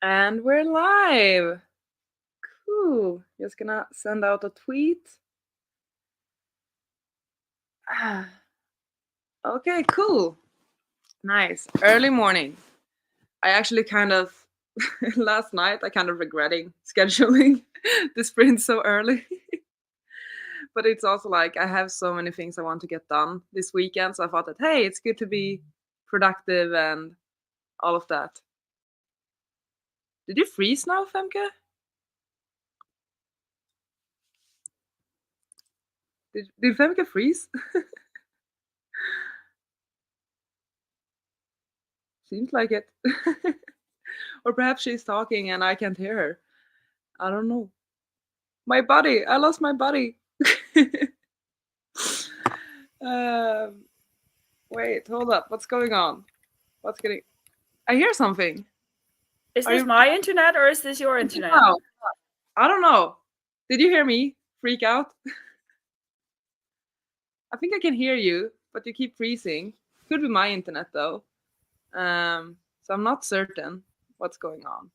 And we're live. Cool. Just gonna send out a tweet. Okay, cool. Nice. Early morning. I actually last night, I kind of regretting scheduling the sprint so early. But it's also like I have so many things I want to get done this weekend. So I thought that, hey, it's good to be productive and all of that. Did you freeze now, Femke? Did Femke freeze? Seems like it. Or perhaps she's talking and I can't hear her. I don't know. My body. I lost my body. um, wait, hold up. What's going on? What's getting. I hear something. Is Are this you. my internet or is this your internet? No. I don't know. Did you hear me freak out? I think I can hear you, but you keep freezing. Could be my internet though. So I'm not certain what's going on.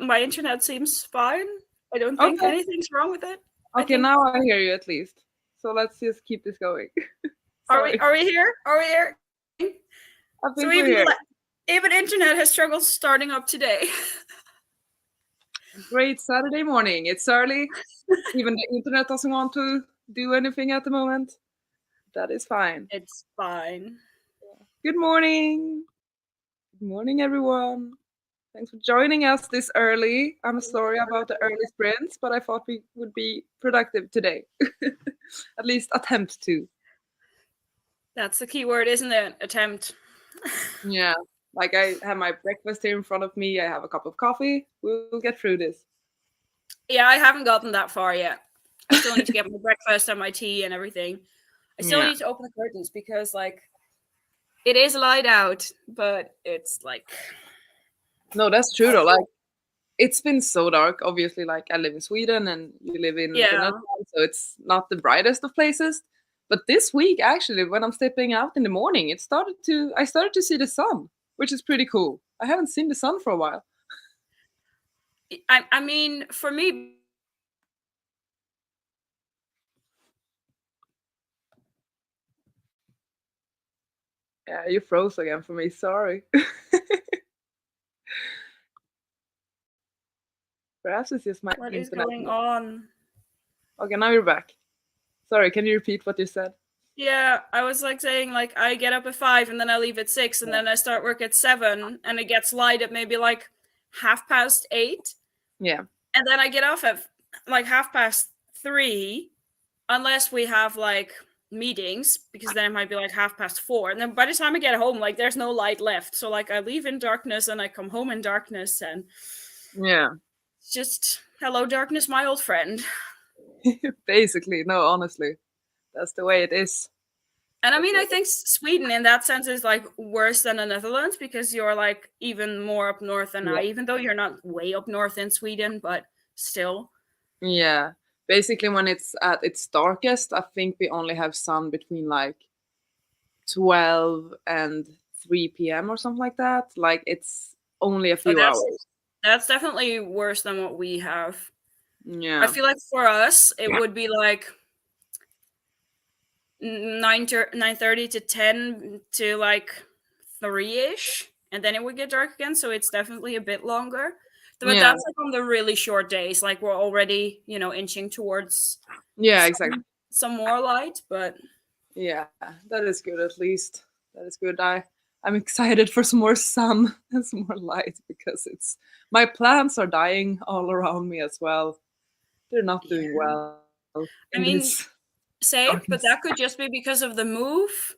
My internet seems fine. I don't think Okay. anything's wrong with it. Okay, now I hear you at least. So let's just keep this going. Are we here? Are we here? I think So we're here. even internet has struggled starting up today. Great Saturday morning. It's early. Even the internet doesn't want to do anything at the moment. That is fine. It's fine. Good morning. Good morning, everyone. Thanks for joining us this early. I'm sorry about the early sprints, but I thought we would be productive today. At least attempt to. That's the key word, isn't it? Attempt. Yeah. Like I have my breakfast here in front of me. I have a cup of coffee. We'll get through this. Yeah, I haven't gotten that far yet. I still need to get my breakfast and my tea and everything. I still need to open the curtains because, like, it is light out, but it's like. No, that's true though. Like, it's been so dark. Obviously, like I live in Sweden and you live in the Netherlands, so it's not the brightest of places. But this week, actually, when I'm stepping out in the morning, I started to see the sun, which is pretty cool. I haven't seen the sun for a while. I mean, for me. Yeah, you froze again for me. Sorry. Perhaps it's just my What internet. is going on? Okay, now you're back. Sorry, can you repeat what you said? Yeah, I was like saying, like, I get up at 5 and then I leave at 6 and then I start work at 7 and it gets light at maybe like 8:30. Yeah. And then I get off at like 3:30 unless we have like meetings, because then it might be like 4:30. And then by the time I get home, like there's no light left. So like I leave in darkness and I come home in darkness, and yeah, it's just hello darkness, my old friend. Basically, no, honestly, that's the way it is. And I mean, I think Sweden in that sense is like worse than the Netherlands because you're like even more up north than I, even though you're not way up north in Sweden, but still. Yeah. Basically, when it's at its darkest, I think we only have sun between like 12 and 3 p.m. or something like that. Like it's only a few hours. That's definitely worse than what we have. Yeah. I feel like for us, it would be like 9:30 to 10 to like 3-ish, and then it would get dark again. So it's definitely a bit longer. But that's like on the really short days. Like we're already, inching towards exactly. Some more light, but yeah, that is good. At least that is good. I'm excited for some more sun and some more light because my plants are dying all around me as well. They're not doing well. I mean, same, but that could just be because of the move.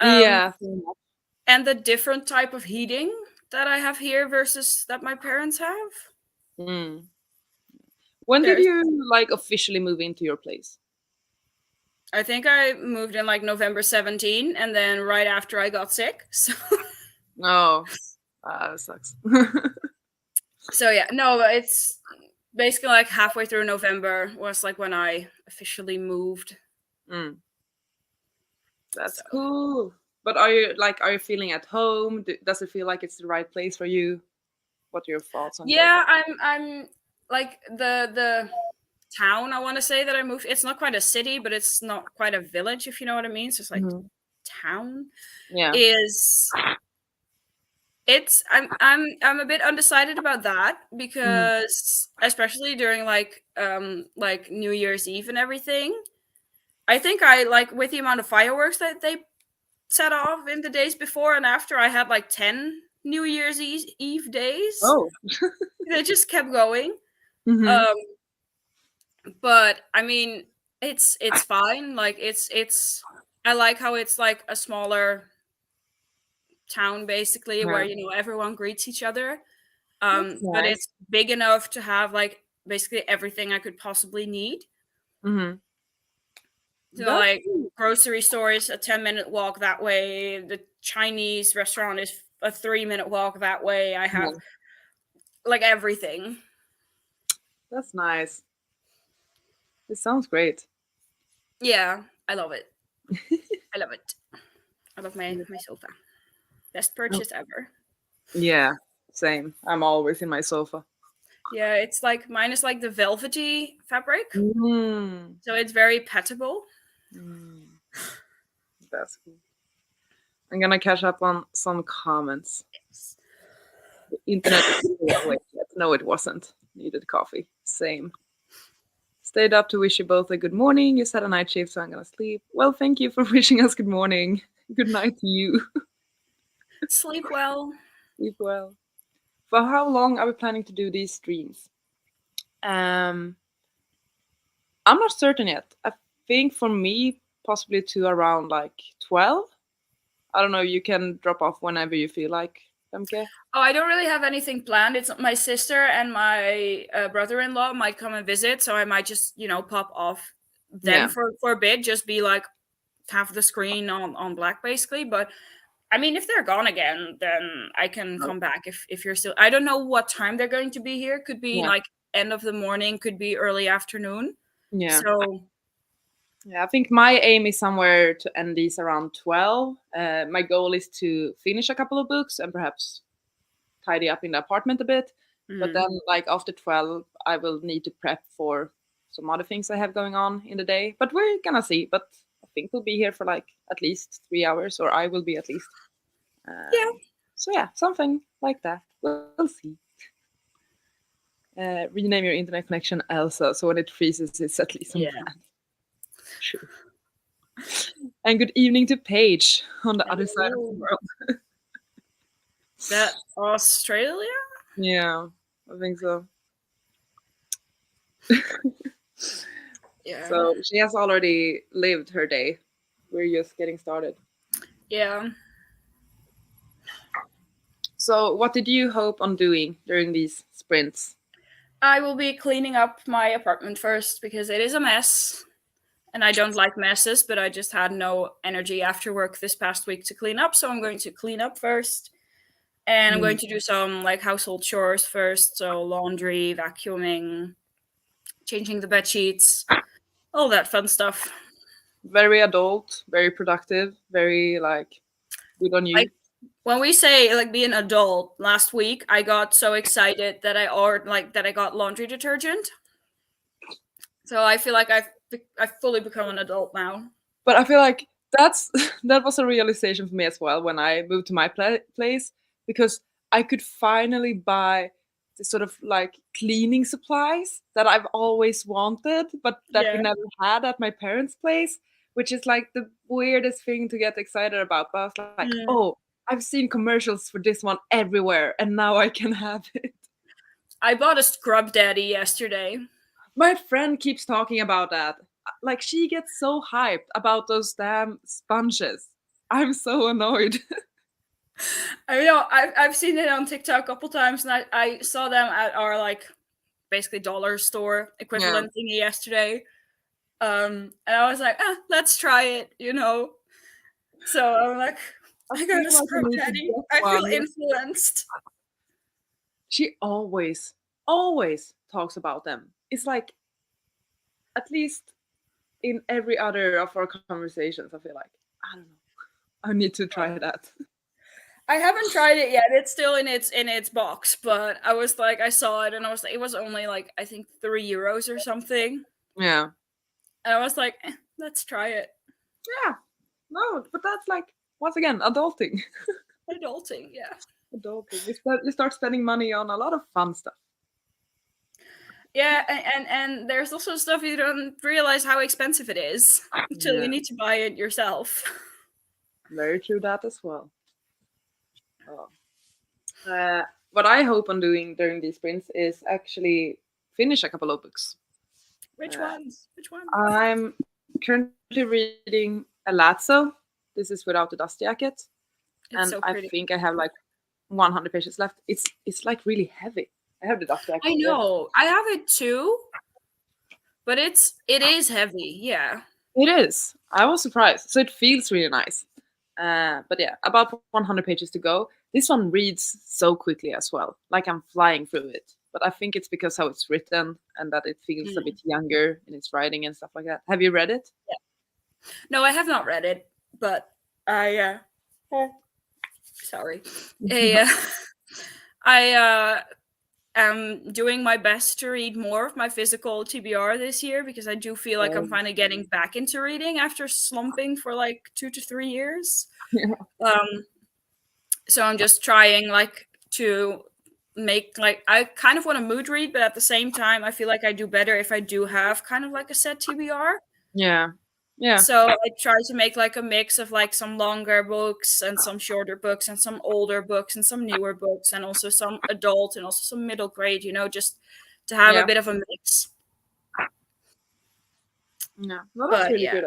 Yeah. And the different type of heating that I have here versus that my parents have. When did you like officially move into your place? I think I moved in like November 17, and then right after I got sick. So Oh, that sucks. So yeah, no, it's basically like halfway through November was like when I officially moved. That's cool. But are you feeling at home? Does it feel like it's the right place for you? What are your thoughts on Yeah, I'm like the town, I want to say, that I moved. It's not quite a city, but it's not quite a village, if you know what I mean. So it's like Mhm. town Yeah. is it's I'm a bit undecided about that Mhm. because especially during like New Year's Eve and everything. I think I like with the amount of fireworks that they set off in the days before and after, I had like 10 New Year's Eve days. Oh. They just kept going. Mhm. Um but I mean, it's fine. Like it's I like how it's like a smaller town basically Yeah. where everyone greets each other. That's But nice. it's big enough to have like basically everything I could possibly need. Mhm. So That's like grocery store is a 10-minute walk that way. The Chinese restaurant is a 3-minute walk that way. I have yeah, like everything. that's nice. It sounds great. Yeah, I love it. I love it. I love my sofa. Best Oh, purchase ever. yeah, same. I'm always in my sofa. Yeah, it's like mine is like the velvety fabric, Mm. so it's very pettable. Mm. That's cool. I'm gonna catch up on some comments. The internet is still awake yet. No, it wasn't. Needed coffee. Same. Stayed up to wish you both a good morning. You said a night shift, so I'm gonna sleep. Well, thank you for wishing us good morning. Good night to you. Sleep well. Sleep well. For how long are we planning to do these streams? Um, I'm not certain yet. I think for me, possibly to around like 12. I don't know. You can drop off whenever you feel like. Okay. Oh, I don't really have anything planned. It's my sister and my brother-in-law might come and visit, so I might just pop off then Yeah. for a bit, just be like have the screen on black basically. But I mean, if they're gone again, then I can come back if you're still. I don't know what time they're going to be here. Could be Yeah. like end of the morning, could be early afternoon. Yeah. So Yeah. I think my aim is somewhere to end these around 12. My goal is to finish a couple of books and perhaps tidy up in the apartment a bit. But mm, then, like after 12, I will need to prep for some other things I have going on in the day. But we're gonna see. But I think we'll be here for like at least 3 hours, or I will be at least. yeah, So yeah, something like that. We'll see. Rename your internet connection Elsa, so when it freezes, it's at least on yeah. brand. Sure. And good evening to Paige on the other side of the world. That Australia? Yeah, I think so. Yeah. So she has already lived her day. We're just getting started. Yeah. So, what did you hope on doing during these sprints? I will be cleaning up my apartment first because it is a mess. And I don't like messes, but I just had no energy after work this past week to clean up. So I'm going to clean up first. And I'm going to do some like household chores first. So laundry, vacuuming, changing the bed sheets, all that fun stuff. Very adult, very productive, very like good on you. Like when we say like be an adult, last week I got so excited that I got laundry detergent. So I feel like I've fully become an adult now. But I feel like that's that was a realization for me as well when I moved to my place, because I could finally buy the sort of like cleaning supplies that I've always wanted, but that we Yeah. never had at my parents' place, which is like the weirdest thing to get excited about. But I was like, Mm. oh, I've seen commercials for this one everywhere, and now I can have it. I bought a Scrub Daddy yesterday. My friend keeps talking about that. Like she gets so hyped about those damn sponges. I'm so annoyed. I know I've seen it on TikTok a couple times, and I saw them at our like basically dollar store Yeah. equivalent thingy yesterday. And I was like, let's try it. So I'm like, I I got a feel like I Scrub need to Daddy. get I feel one. influenced. She always talks about them. It's like at least in every other of our conversations, I feel like I don't know. I need to try that. I haven't tried it yet. It's still in its box, but I was like, I saw it and I was like, it was only like I think €3 or something, Yeah. and I was like, let's try it. Yeah. No, but that's like once again adulting. Adulting, yeah. Adulting. You start spending money on a lot of fun stuff. Yeah, and there's also stuff you don't realize how expensive it is until Yeah. you need to buy it yourself. Very true that as well. Oh. What I hope on doing during these sprints is actually finish a couple of books. Which Uh, ones? Which ones? I'm currently reading Alazzo. This is Without the Dust Jacket, It's and so I pretty. think I have like 100 pages left. It's like really heavy. I have the dust jacket. I know. I have it too, but it is heavy. Yeah. It is. I was surprised. So it feels really nice. But yeah, about 100 pages to go. This one reads so quickly as well. Like I'm flying through it. But I think it's because how it's written and that it feels a bit younger in its writing and stuff like that. Have you read it? Yeah. No, I have not read it, but I sorry. I am doing my best to read more of my physical TBR this year because I do feel like I'm finally getting back into reading after slumping for like 2 to 3 years. Yeah. So I'm just trying like to make like I kind of want to mood read, but at the same time I feel like I do better if I do have kind of like a set TBR. Yeah. Yeah. So I try to make like a mix of like some longer books and some shorter books and some older books and some newer books and also some adult and also some middle grade, just to have a bit of a mix. Yeah. Well, that's really good.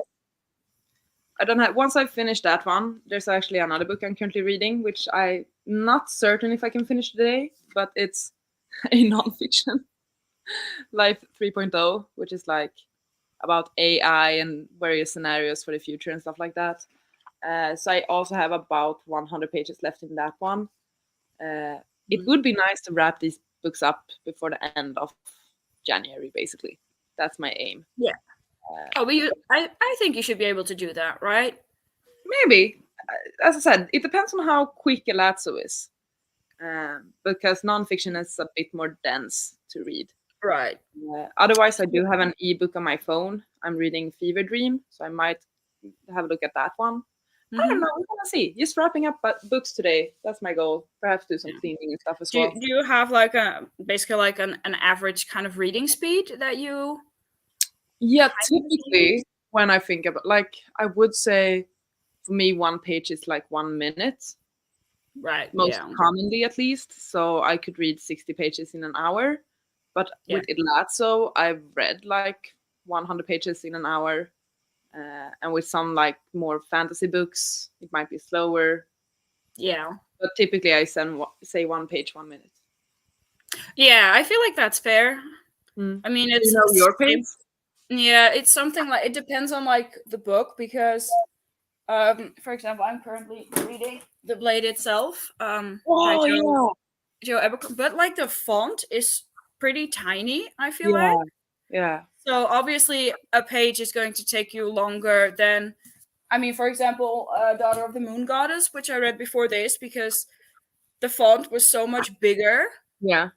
I don't have. Once I finish that one, there's actually another book I'm currently reading, which I'm not certain if I can finish today, but it's a nonfiction, Life 3.0, which is like about AI and various scenarios for the future and stuff like that. So I also have about 100 pages left in that one. It would be nice to wrap these books up before the end of January, basically. That's my aim. Yeah. But I think you should be able to do that, right? Maybe. As I said, it depends on how quick Alazzo is. Because nonfiction is a bit more dense to read. Right. Otherwise, I do have an ebook on my phone. I'm reading Fever Dream, so I might have a look at that one. I don't know. We're gonna see. Just wrapping up books today. That's my goal. Perhaps do some cleaning and stuff as well. Do you have like basically like an average kind of reading speed that you? Yeah, typically when I think about, like, I would say for me 1 page is like 1 minute. Right. Most commonly, at least. So I could read 60 pages in an hour. But with Alazzo, I've read like 100 pages in an hour. And with some like more fantasy books, it might be slower. Yeah. But typically I say 1 page, 1 minute. Yeah, I feel like that's fair. I mean, it's your pace? Yeah, it's something like it depends on like the book because for example, I'm currently reading The Blade itself. By Joe Abercrombie, but like the font is pretty tiny, I feel like. Yeah. So obviously a page is going to take you longer than, I mean, for example, Daughter of the Moon Goddess, which I read before this because the font was so much bigger. Yeah.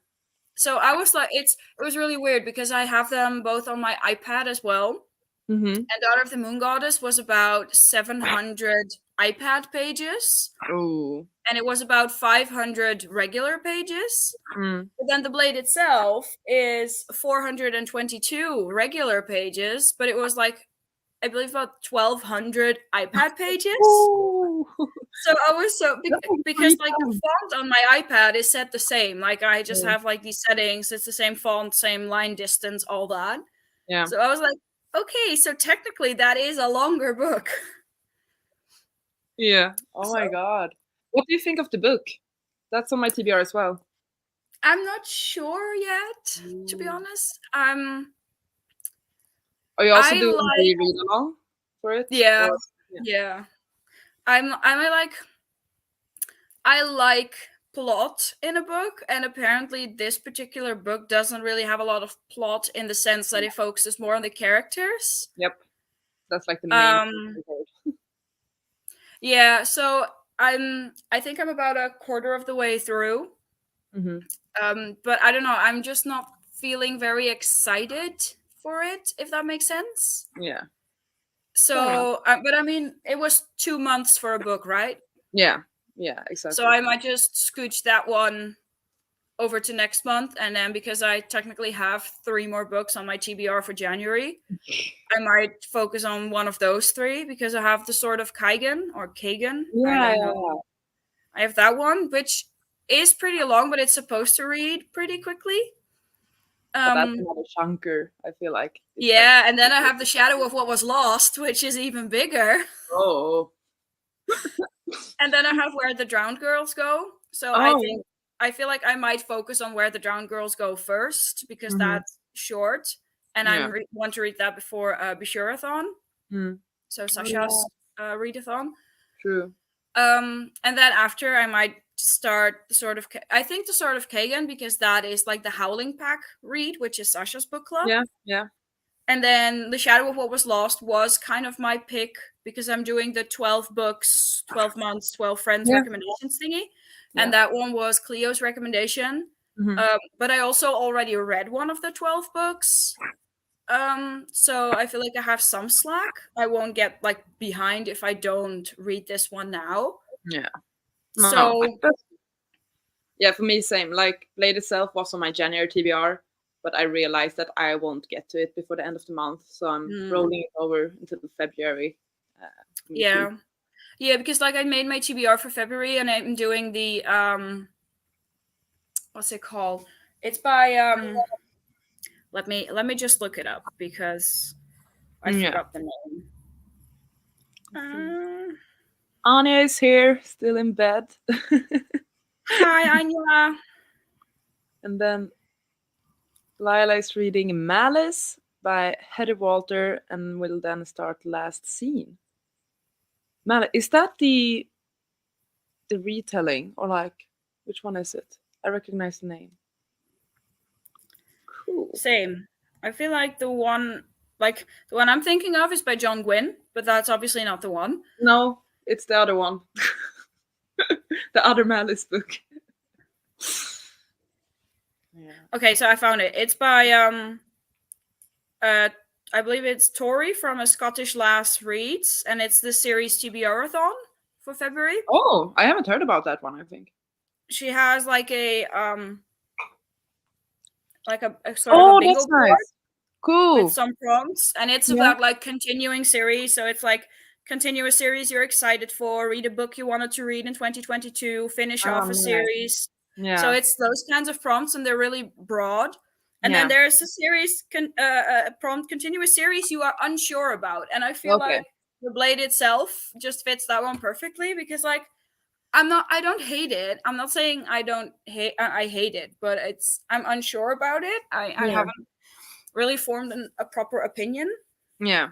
So I was like, it was really weird because I have them both on my iPad as well. And Daughter of the Moon Goddess was about 700 iPad pages. Oh. And it was about 500 regular pages. But then The Blade itself is 422 regular pages, but it was like, I believe about 1,200 iPad pages. So I was because like the font on my iPad is set the same. Like I just have like these settings. It's the same font, same line distance, all that. Yeah. So I was like, okay, so technically that is a longer book. Yeah. Oh my God. What do you think of the book? That's on my TBR as well. I'm not sure yet, to be honest. Are you also doing the read along for it? Yeah. I like plot in a book, and apparently this particular book doesn't really have a lot of plot in the sense that it focuses more on the characters. Yep. That's like the main Yeah, so I think I'm about a quarter of the way through. Hmm. But I don't know. I'm just not feeling very excited for it, if that makes sense. Yeah. Fair enough. So, but I mean, it was 2 months for a book, right? Yeah. Yeah. So Exactly. I might just scooch that one over to next month, and then because I technically have 3 more books on my TBR for January, I might focus on one of those 3 because I have the Sword of Kagan or Kagan. I Yeah. don't Yeah. know. Yeah. I have that one, which is pretty long, but it's supposed to read pretty quickly. But that's Um, another chunker. I feel like it's like, yeah, and then I have the Shadow of What Was Lost, which is even bigger. oh, And then I have Where the Drowned Girls Go. So oh, I feel like I might focus on Where the Drowned Girls Go first because yeah. Hmm. that's short, and Yeah. want to read that before Bishurathon. Mm. So Oh, yeah. Sasha's readathon. True. And then after I might start the Sword of I think the Sword of Kagan because that is like the Howling Pack read, which is Sasha's book club. Yeah. Yeah. And then The Shadow of What Was Lost was kind of my pick because I'm doing the 12 books, 12 months, 12 friends Yeah. recommendations thingy. Yeah. And that one was Cleo's recommendation. Hmm. But I also already read one of the 12 books. So I feel like I have some slack. I won't get like behind if I don't read this one now. Yeah. No. So Yeah, for me, same. Like, Blade itself was on my January TBR, but I realized that I won't get to it before the end of the month, so I'm rolling it over until February. Yeah. Yeah, because like I made my TBR for February and I'm doing the what's it called? It's by let me just look it up because I Yeah. forgot the name. Anya is here, still in bed. Hi, Anya. And then Lila is reading Malice by Heather Walter and will then start Last Scene. Malice, is that the retelling, or like, which one is it? I recognize the name. Cool. Same. I feel like the one I'm thinking of is by John Gwynne, but that's obviously not the one. No, it's the other one. The other Malice book. Yeah. Okay, so I found it. It's by I believe it's Tori from A Scottish Lass Reads, and it's the series TBR-a-thon for February. Oh, I haven't heard about that one, I think. She has like a sort of a bingo that's board nice. Cool. with some prompts, and it's about like continuing series. So it's like continue a series you're excited for, read a book you wanted to read in 2022, finish off a nice. series. Yeah. So it's those kinds of prompts, and they're really broad. And then there's a series, prompt, continuous series you are unsure about, and I feel like the Blade itself just fits that one perfectly because like I don't hate it. I'm not saying I don't hate I hate it, but I'm unsure about it. I haven't really formed a proper opinion. Yeah.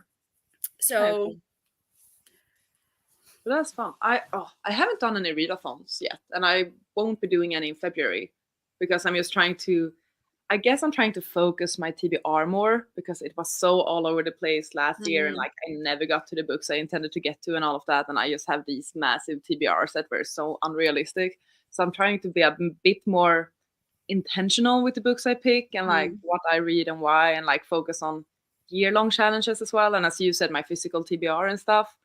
So but that's fun. I haven't done any readathons yet, and I won't be doing any in February because I'm just trying to. I guess I'm trying to focus my TBR more because it was so all over the place last year, and like I never got to the books I intended to get to, and all of that, and I just have these massive TBRs that were so unrealistic. So I'm trying to be a bit more intentional with the books I pick and like what I read and why, and like focus on year-long challenges as well. And as you said, my physical TBR and stuff.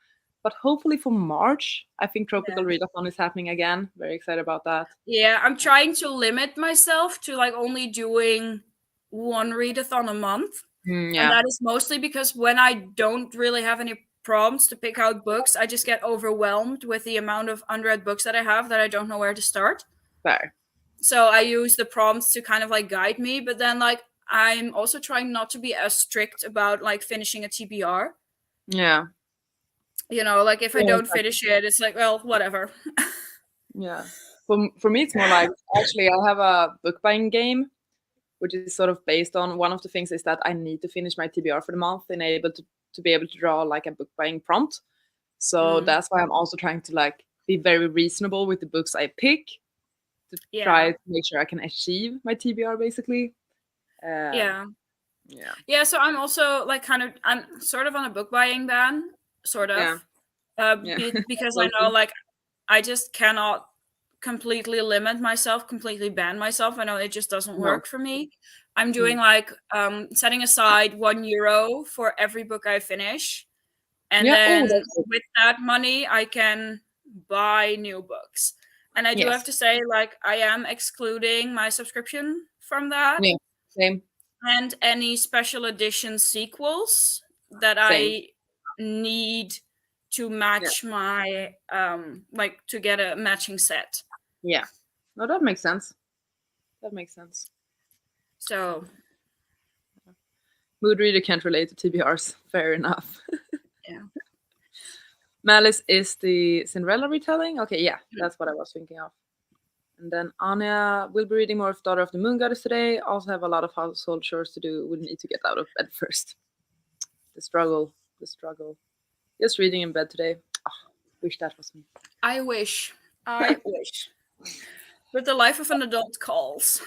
But hopefully for March, I think Tropical Readathon is happening again. Very excited about that. Yeah, I'm trying to limit myself to like only doing one readathon a month. And that is mostly because when I don't really have any prompts to pick out books, I just get overwhelmed with the amount of unread books that I have that I don't know where to start. Fair. So I use the prompts to kind of like guide me, but then like I'm also trying not to be as strict about like finishing a TBR. Yeah. You know, like if I don't finish it, it's like, well, whatever. Yeah. For me, it's more like actually I have a book buying game, which is sort of based on one of the things is that I need to finish my TBR for the month and able to be able to draw like a book buying prompt. So that's why I'm also trying to like be very reasonable with the books I pick to try to make sure I can achieve my TBR basically. Yeah. So I'm also like I'm sort of on a book buying ban, sort of, because I know like I just cannot completely limit myself, completely ban myself. I know it just doesn't No. work for me. I'm doing like setting aside €1 for every book I finish. And Yeah. then That's good. with that money, I can buy new books. And I do have Yes. to say, like, I am excluding my subscription from that Yeah. Same. and any special edition sequels that Same. I need to Yeah. match my like to get a matching set. Yeah. No, that makes sense. That makes sense. So Mood reader can't relate to TBRs. Fair enough. yeah. Malice is the Cinderella retelling. Okay, yeah, that's what I was thinking of. And then Anya will be reading more of Daughter of the Moon Goddess today. Also have a lot of household chores to do. Will need to get out of bed first. The struggle. The struggle. Just reading in bed today. Ah, wish that was me. I wish. I wish. But the life of an adult calls.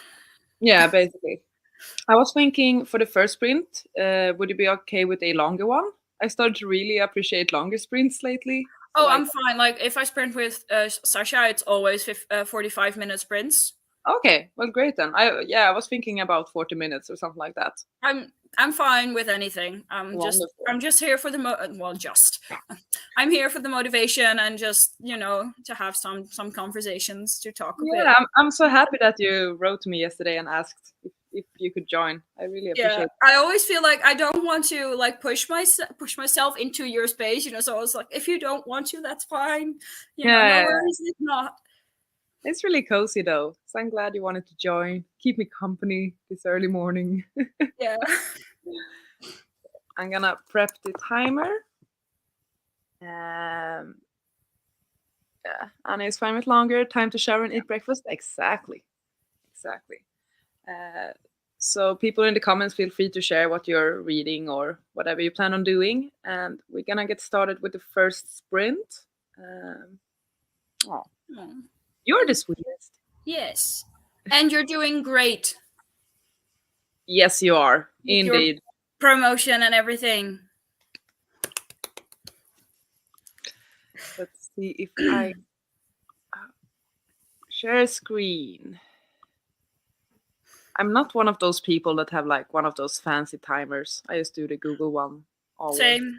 Yeah, basically. I was thinking for the first sprint, would you be okay with a longer one? I started to really appreciate longer sprints lately. So Oh, like, I'm fine. Like if I sprint with Sasha, it's always 45-minute sprints. okay, well, great then. I was thinking about 40 minutes or something like that. I'm fine with anything. Wonderful. I'm just here for the I'm here for the motivation and just to have some conversations to talk a bit. Yeah, I'm so happy that you wrote to me yesterday and asked if you could join. I really appreciate Yeah, it. I always feel like I don't want to like push myself into your space, so I was like, if you don't want to, that's fine. No Yeah, worries if not. it's really cozy though. So I'm glad you wanted to join. Keep me company this early morning. Yeah. I'm gonna prep the timer. Yeah, Anna is fine with longer. Time to shower and eat breakfast. Exactly. Uh, so people in the comments, feel free to share what you're reading or whatever you plan on doing. And we're gonna get started with the first sprint. Oh, you're the sweetest. Yes. And you're doing great. Yes, you are. With your Indeed. promotion and everything. Let's see if I share screen. I'm not one of those people that have like one of those fancy timers. I just do the Google one. Always. Same.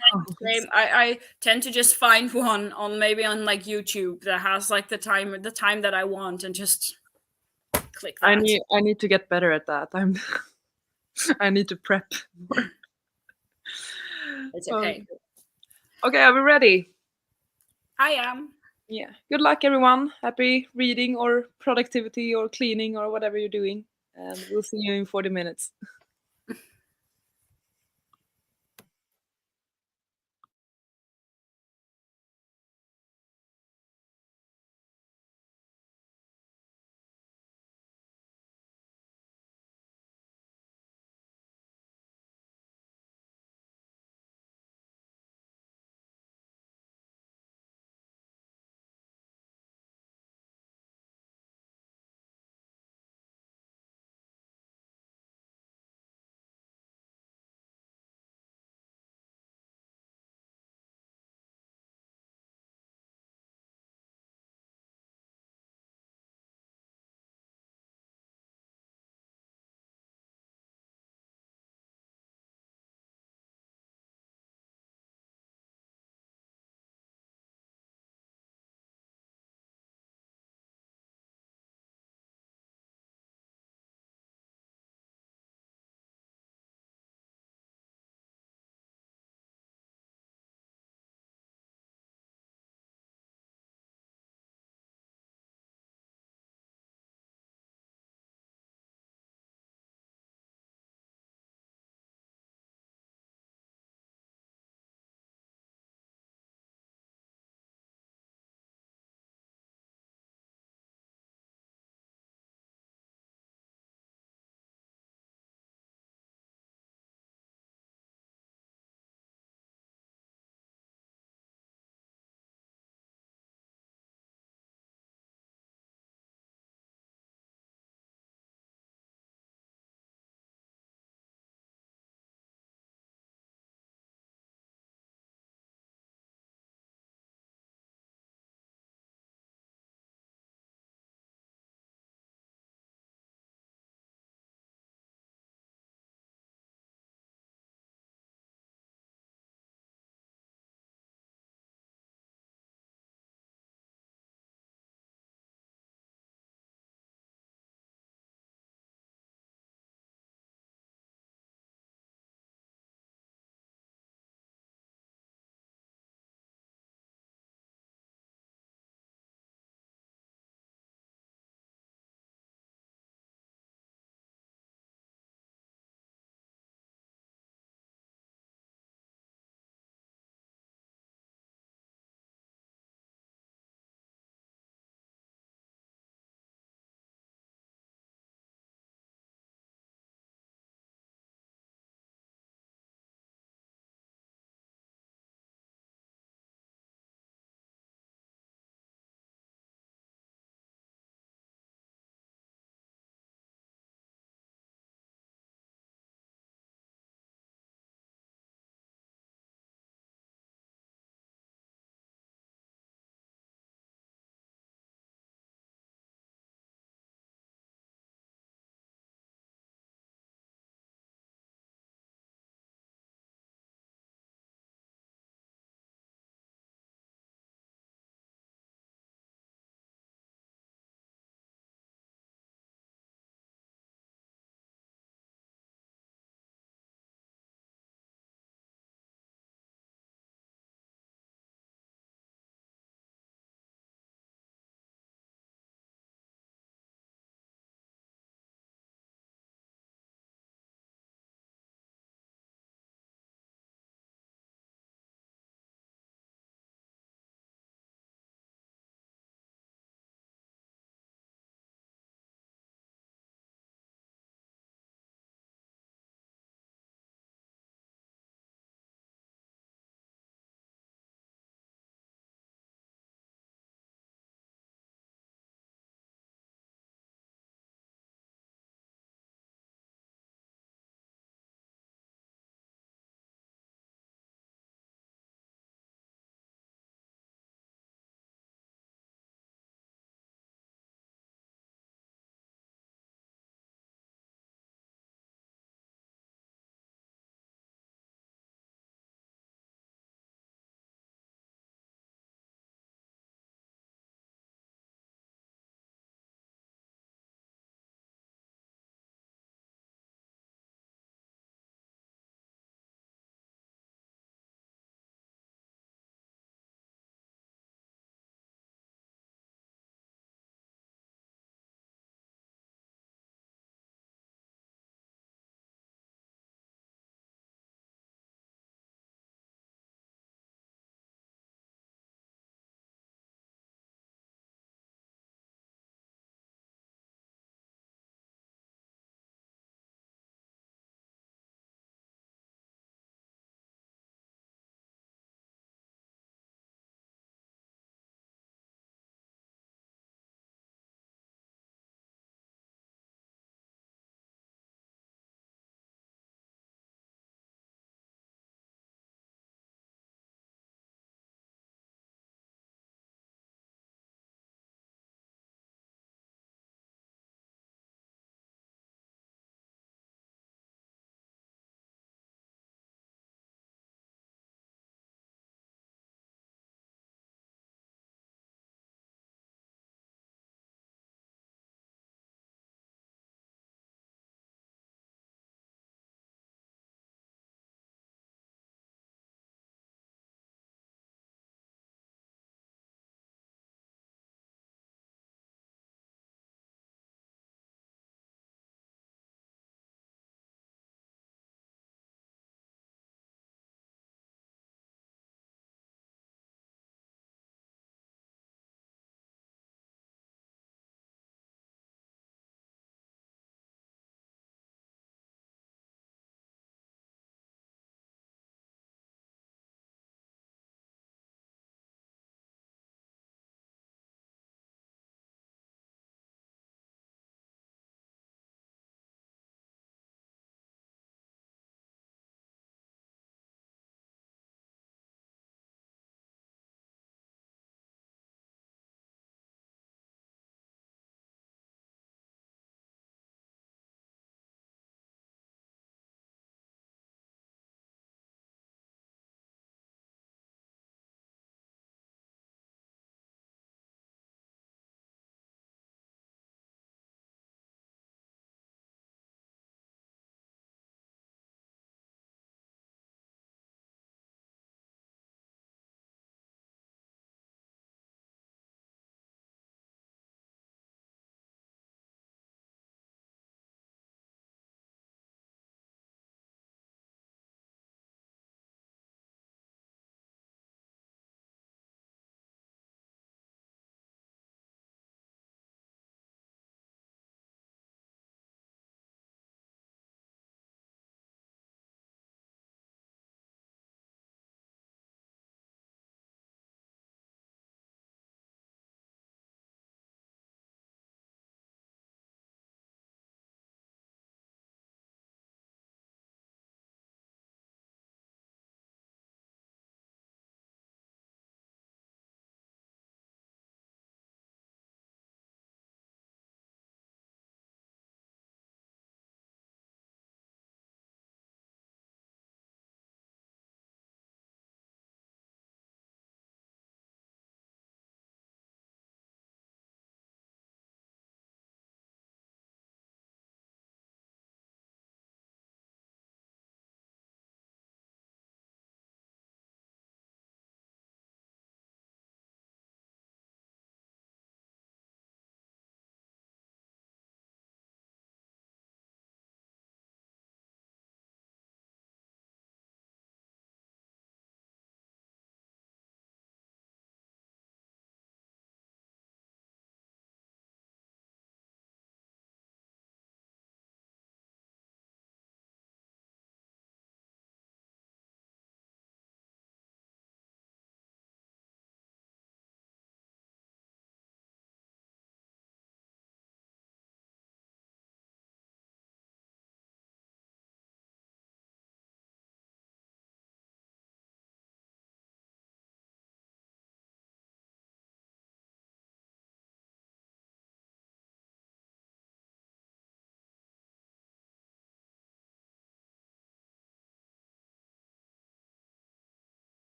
I tend to just find one on like YouTube that has like the time that I want and just click that. I need to get better at that. I need to prep more. It's okay. Okay, are we ready? I am. Yeah. Good luck, everyone. Happy reading or productivity or cleaning or whatever you're doing. And we'll see you in 40 minutes.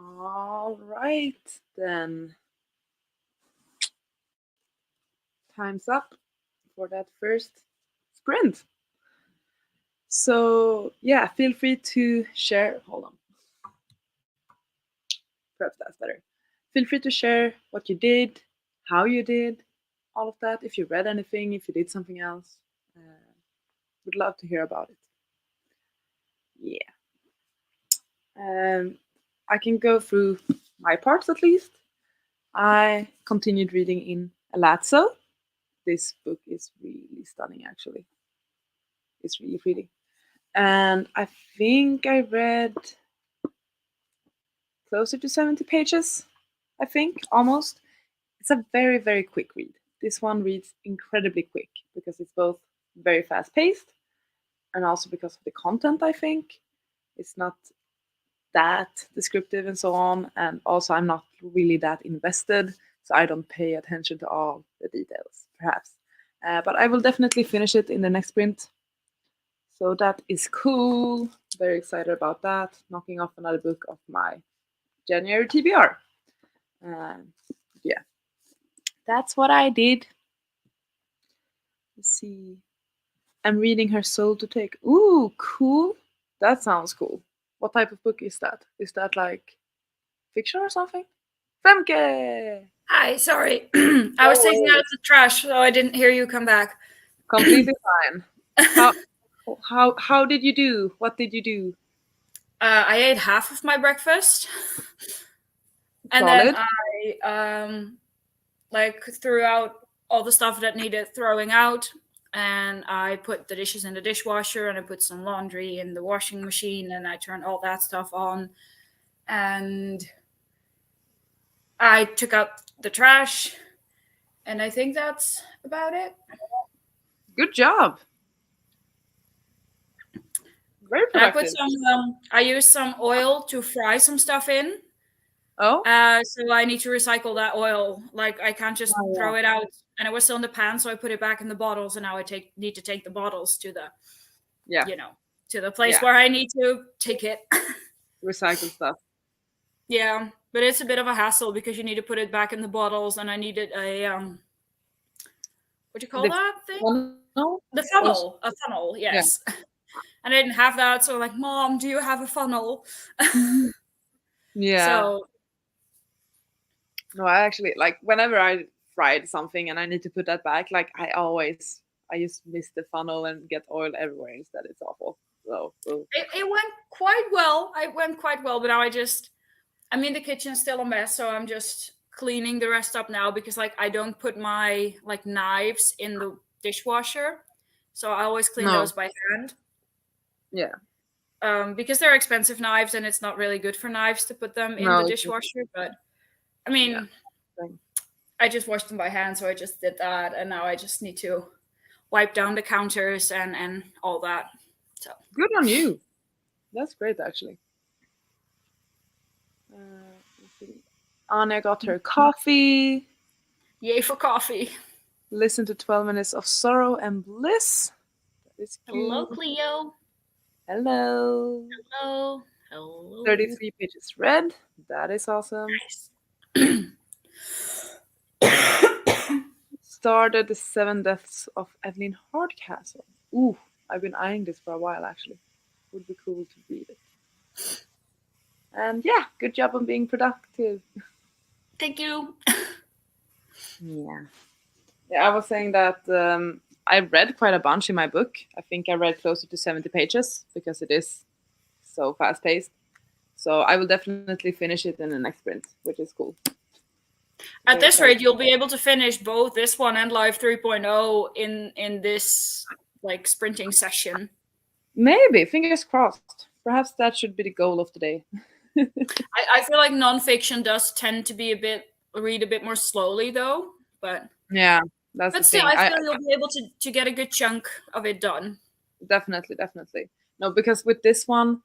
All right, then. Time's up for that first sprint. So, yeah, feel free to share. Hold on. Perhaps that's better. Feel free to share what you did, how you did, all of that. If you read anything, if you did something else. Would love to hear about it. Yeah. I can go through my parts at least. I continued reading in Alazzo. This book is really stunning, actually. It's really pretty. And I think I read closer to 70 pages, I think, almost. It's a very, very quick read. This one reads incredibly quick because it's both very fast paced and also because of the content, I think. It's not that descriptive and so on. And also, I'm not really that invested, so I don't pay attention to all the details, perhaps. But I will definitely finish it in the next sprint. So that is cool. Very excited about that. Knocking off another book of my January TBR. Yeah, that's what I did. Let's see. I'm reading Her Soul to Take. Ooh, cool. That sounds cool. What type of book is that? Is that like fiction or something? Femke! Hi, sorry. I was taking out the trash, so I didn't hear you come back. Completely fine. How did you do? What did you do? I ate half of my breakfast, and Solid. then I like threw out all the stuff that needed throwing out, and I put the dishes in the dishwasher, and I put some laundry in the washing machine, and I turned all that stuff on, and I took out the trash, and I think that's about it. Good job. Very And I productive. put some. I used some oil to fry some stuff in. Oh? So I need to recycle that oil. Like I can't just Oh, throw yeah. it out. And it was still in the pan, so I put it back in the bottles. And now I need to take the bottles to the, Yeah. to the place Yeah. where I need to take it. Recycle stuff. Yeah, but it's a bit of a hassle because you need to put it back in the bottles, and I needed a what do you call that thing? Funnel? The funnel, a funnel. Yeah. Yes. And I didn't have that, so like, Mom, do you have a funnel? Yeah. So No, I actually like whenever I fried something and I need to put that back, like I just miss the funnel and get oil everywhere instead. It's awful. So it went quite well. It went quite well, but now I mean, the kitchen's still a mess, so I'm just cleaning the rest up now because like I don't put my like knives in the dishwasher, so I always clean those by hand. Yeah. Because they're expensive knives and it's not really good for knives to put them in the dishwasher. But I mean, I just washed them by hand, so I just did that, and now I just need to wipe down the counters and all that. So good on you. That's great, actually. Anya got her coffee. Yay for coffee. Listen to 12 Minutes of Sorrow and Bliss. That is cute. Hello, Cleo. Hello. Hello. Hello. 33 pages read. That is awesome. Nice. Started The Seven Deaths of Evelyn Hardcastle. Ooh, I've been eyeing this for a while, actually. Would be cool to read it. And yeah, good job on being productive. Thank you. Yeah. Yeah, I was saying that I read quite a bunch in my book. I think I read closer to 70 pages because it is so fast paced. So I will definitely finish it in the next sprint, which is cool. At this rate, you'll be able to finish both this one and Live 3.0 in this like sprinting session. Maybe, fingers crossed. Perhaps that should be the goal of the day. I feel like nonfiction does tend to be read a bit more slowly though, but yeah, that's the still, thing. I feel you'll be able to get a good chunk of it done. Definitely. No, because with this one,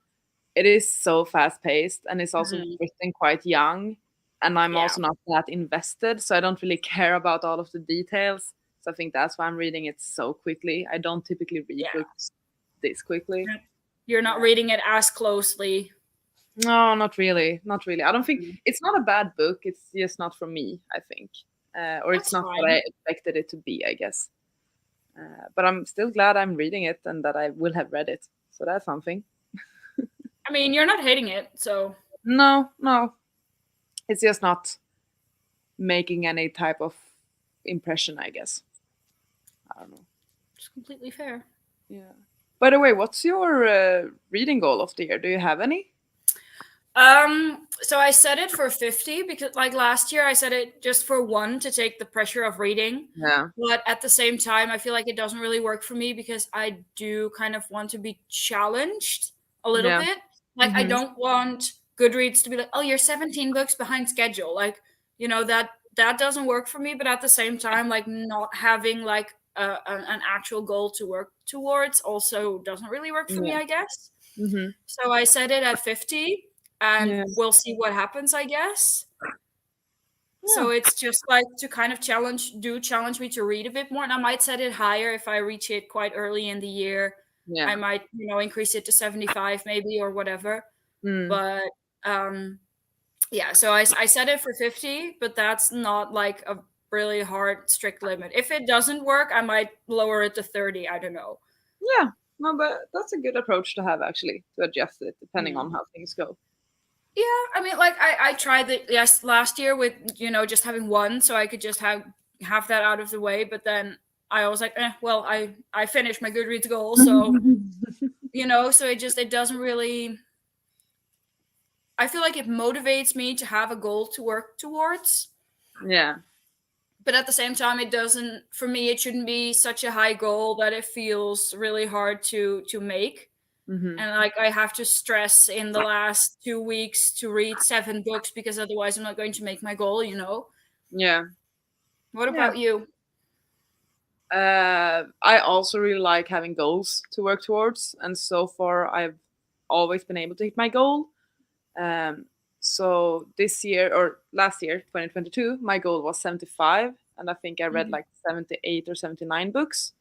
it is so fast paced and it's also written quite young. And I'm also not that invested, so I don't really care about all of the details. So I think that's why I'm reading it so quickly. I don't typically read books this quickly. You're not reading it as closely. No, not really. Not really. I don't think Mm. it's not a bad book. It's just not for me, I think. Or it's That's not what I fine. expected it to be, I guess. But I'm still glad I'm reading it and that I will have read it. So that's something. I mean, you're not hating it, so No, no. It's just not making any type of impression, I guess. I don't know. it's completely fair. Yeah. By the way, what's your reading goal of the year? Do you have any? So I set it for 50 because like last year I set it just for one to take the pressure of reading. Yeah. But at the same time, I feel like it doesn't really work for me because I do kind of want to be challenged a little Yeah. bit. Like I Mm-hmm. don't want Goodreads to be like, "Oh, you're 17 books behind schedule." Like, that doesn't work for me, but at the same time like not having like an actual goal to work towards also doesn't really work for me, Yeah. I guess. Mm-hmm. So I set it at 50 and Yeah. we'll see what happens, I guess. Yeah. So it's just like to kind of challenge me to read a bit more. And I might set it higher if I reach it quite early in the year. I Yeah. might, increase it to 75 maybe or whatever. Mm. But um yeah, so I set it for 50, but that's not like a really hard strict limit. If it doesn't work, I might lower it to 30. I don't know. Yeah. No, but that's a good approach to have actually, to adjust it depending Hmm. on how things go. Yeah, I mean, like I tried it last year with just having one, so I could just have that out of the way. But then I was like, well, I finished my Goodreads goal, so so it doesn't really. I feel like it motivates me to have a goal to work towards, Yeah. but at the same time, it doesn't. For me, it shouldn't be such a high goal that it feels really hard to make. Mm-hmm. And like I have to stress in the last 2 weeks to read 7 books because otherwise I'm not going to make my goal. Yeah. What Yeah. about you? I also really like having goals to work towards, and so far I've always been able to hit my goal. Um, so this year or last year, 2022, my goal was 75, and I think I read Mhm. like 78 or 79 books.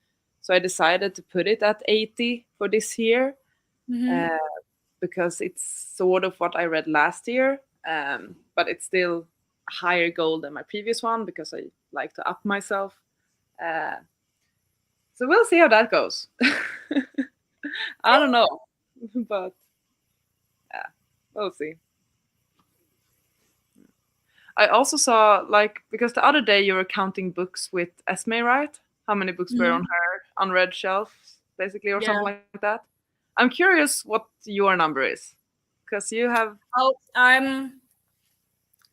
So I decided to put it at 80 for this year, Mhm. uh, because it's sort of what I read last year, but it's still a higher goal than my previous one because I like to up myself. Uh, so we'll see how that goes. I don't know, but yeah, we'll see. I also saw like because the other day you were counting books with Esme, right? How many books were on Mhm. her unread shelf, basically, or something Yeah. like that. I'm curious what your number is, because you have Oh,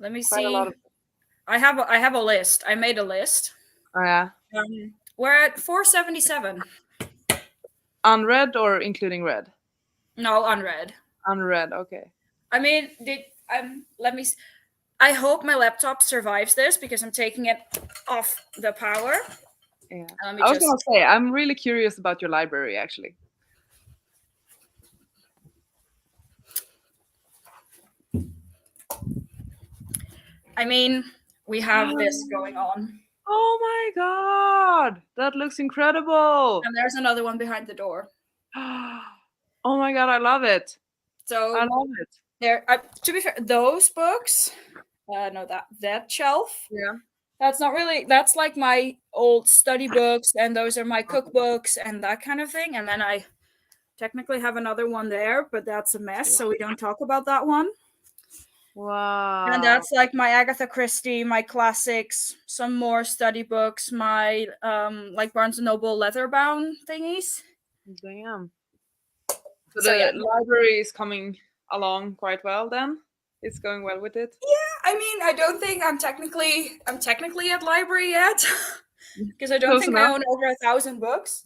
let me quite a lot see. of. I have a list. I made a list. Oh yeah, We're at 477. unread or including read? No, unread. Unread. Okay. I mean, let me I hope my laptop survives this because I'm taking it off the power. Yeah. Let me I was gonna just say I'm really curious about your library actually. I mean, we have this going on. Oh my god, that looks incredible. And there's another one behind the door. Oh my god, I love it. I So love it. there. To be fair, those books. No, that shelf. Yeah. That's not really. That's like my old study books, and those are my cookbooks and that kind of thing. And then I technically have another one there, but that's a mess, so we don't talk about that one. And Wow. that's like my Agatha Christie, my classics, some more study books, my like Barnes and Noble leather bound thingies. Damn. So So yeah, the library is coming along quite well then? It's going well with it? I mean, I don't think I'm technically at library yet because I don't Close think I enough. own over 1,000 books.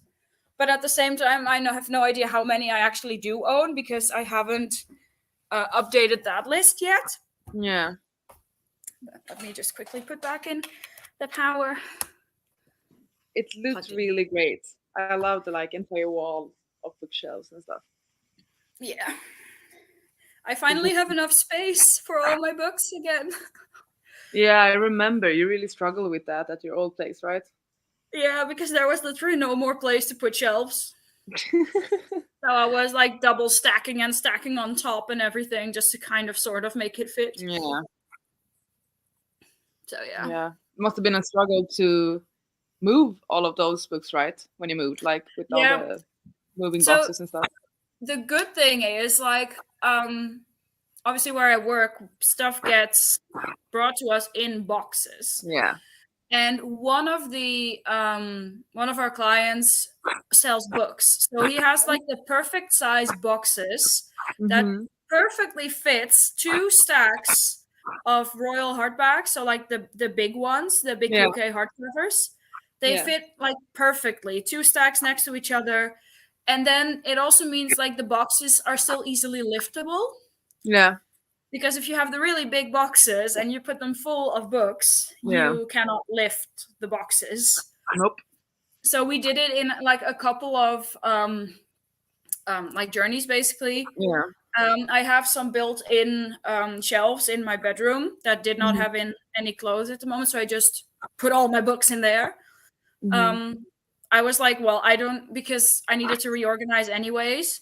But at the same time, have no idea how many I actually do own because I haven't updated that list yet. Yeah. Let me just quickly put back in the power. It looks Plugged in. really great. I love the like entire wall of bookshelves and stuff. Yeah. I finally have enough space for all my books again. Yeah, I remember you really struggled with that at your old place, right? Yeah, because there was literally no more place to put shelves. So I was like double stacking and stacking on top and everything just to kind of sort of make it fit. Yeah. So yeah. Yeah. It must have been a struggle to move all of those books, right? When you moved, like with all Yeah. the moving So boxes and stuff. the good thing is like obviously where I work, stuff gets brought to us in boxes. Yeah. And one of our clients sells books. So he has like the perfect size boxes that Mm-hmm. perfectly fits 2 stacks of royal hardbacks. So like the big ones, the big Yeah. UK hardcovers. They Yeah. fit like perfectly, 2 stacks next to each other. And then it also means like the boxes are still easily liftable. Yeah. Because if you have the really big boxes and you put them full of books, Yeah. you cannot lift the boxes. Nope. So we did it in like a couple of like journeys, basically. Yeah. I have some built-in shelves in my bedroom that did not Mhm. have any clothes at the moment, so I just put all my books in there. Mhm. I was like, well, I don't, because I needed to reorganize anyways.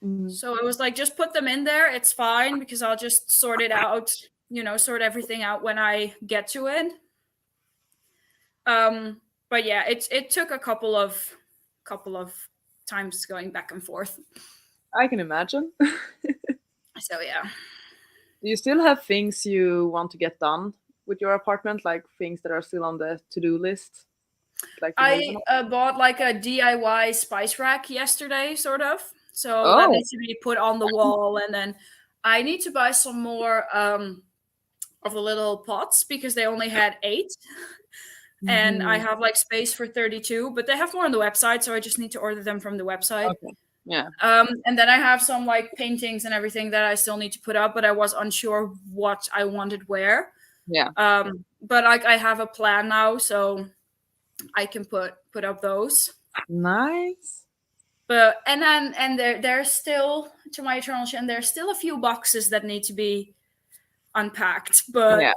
Mhm. So it was like, just put them in there. It's fine because I'll just sort it out, sort everything out when I get to it. But yeah, it took a couple of times going back and forth. I can imagine. So yeah. Do you still have things you want to get done with your apartment, like things that are still on the to-do list? Like to move I and all? bought like a DIY spice rack yesterday, sort of. So that Oh. needs to be put on the wall, and then I need to buy some more of the little pots because they only had 8, and I Mhm. have like space for 32, but they have more on the website, so I just need to order them from the website. Okay. Yeah. And then I have some like paintings and everything that I still need to put up, but I was unsure what I wanted where. Yeah. But like I have a plan now, so I can put up those. Nice. But and there's still, to my eternal shame, there's still a few boxes that need to be unpacked, but Yeah.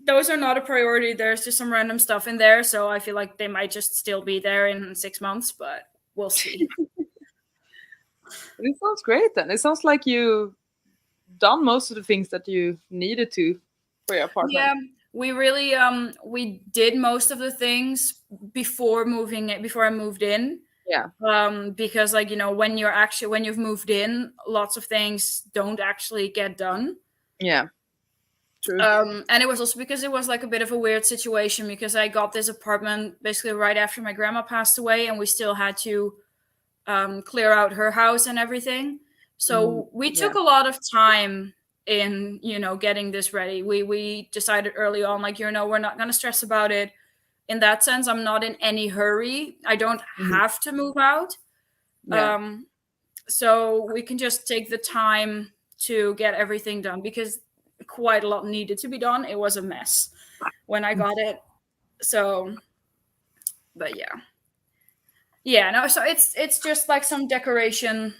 those are not a priority. There's just some random stuff in there, so I feel like they might just still be there in 6 months, but we'll see. It sounds great then. It sounds like you done most of the things that you needed to for your apartment. Yeah, we really we did most of the things before I moved in. Yeah. Because like when you've moved in, lots of things don't actually get done. Yeah. True. And it was also because it was like a bit of a weird situation because I got this apartment basically right after my grandma passed away, and we still had to clear out her house and everything. So we took Yeah. a lot of time in getting this ready. We decided early on, like, we're not going to stress about it. In that sense, I'm not in any hurry. I don't have to move out. Yeah. So we can just take the time to get everything done because quite a lot needed to be done. It was a mess when I got it. So, but yeah, no. So it's just like some decoration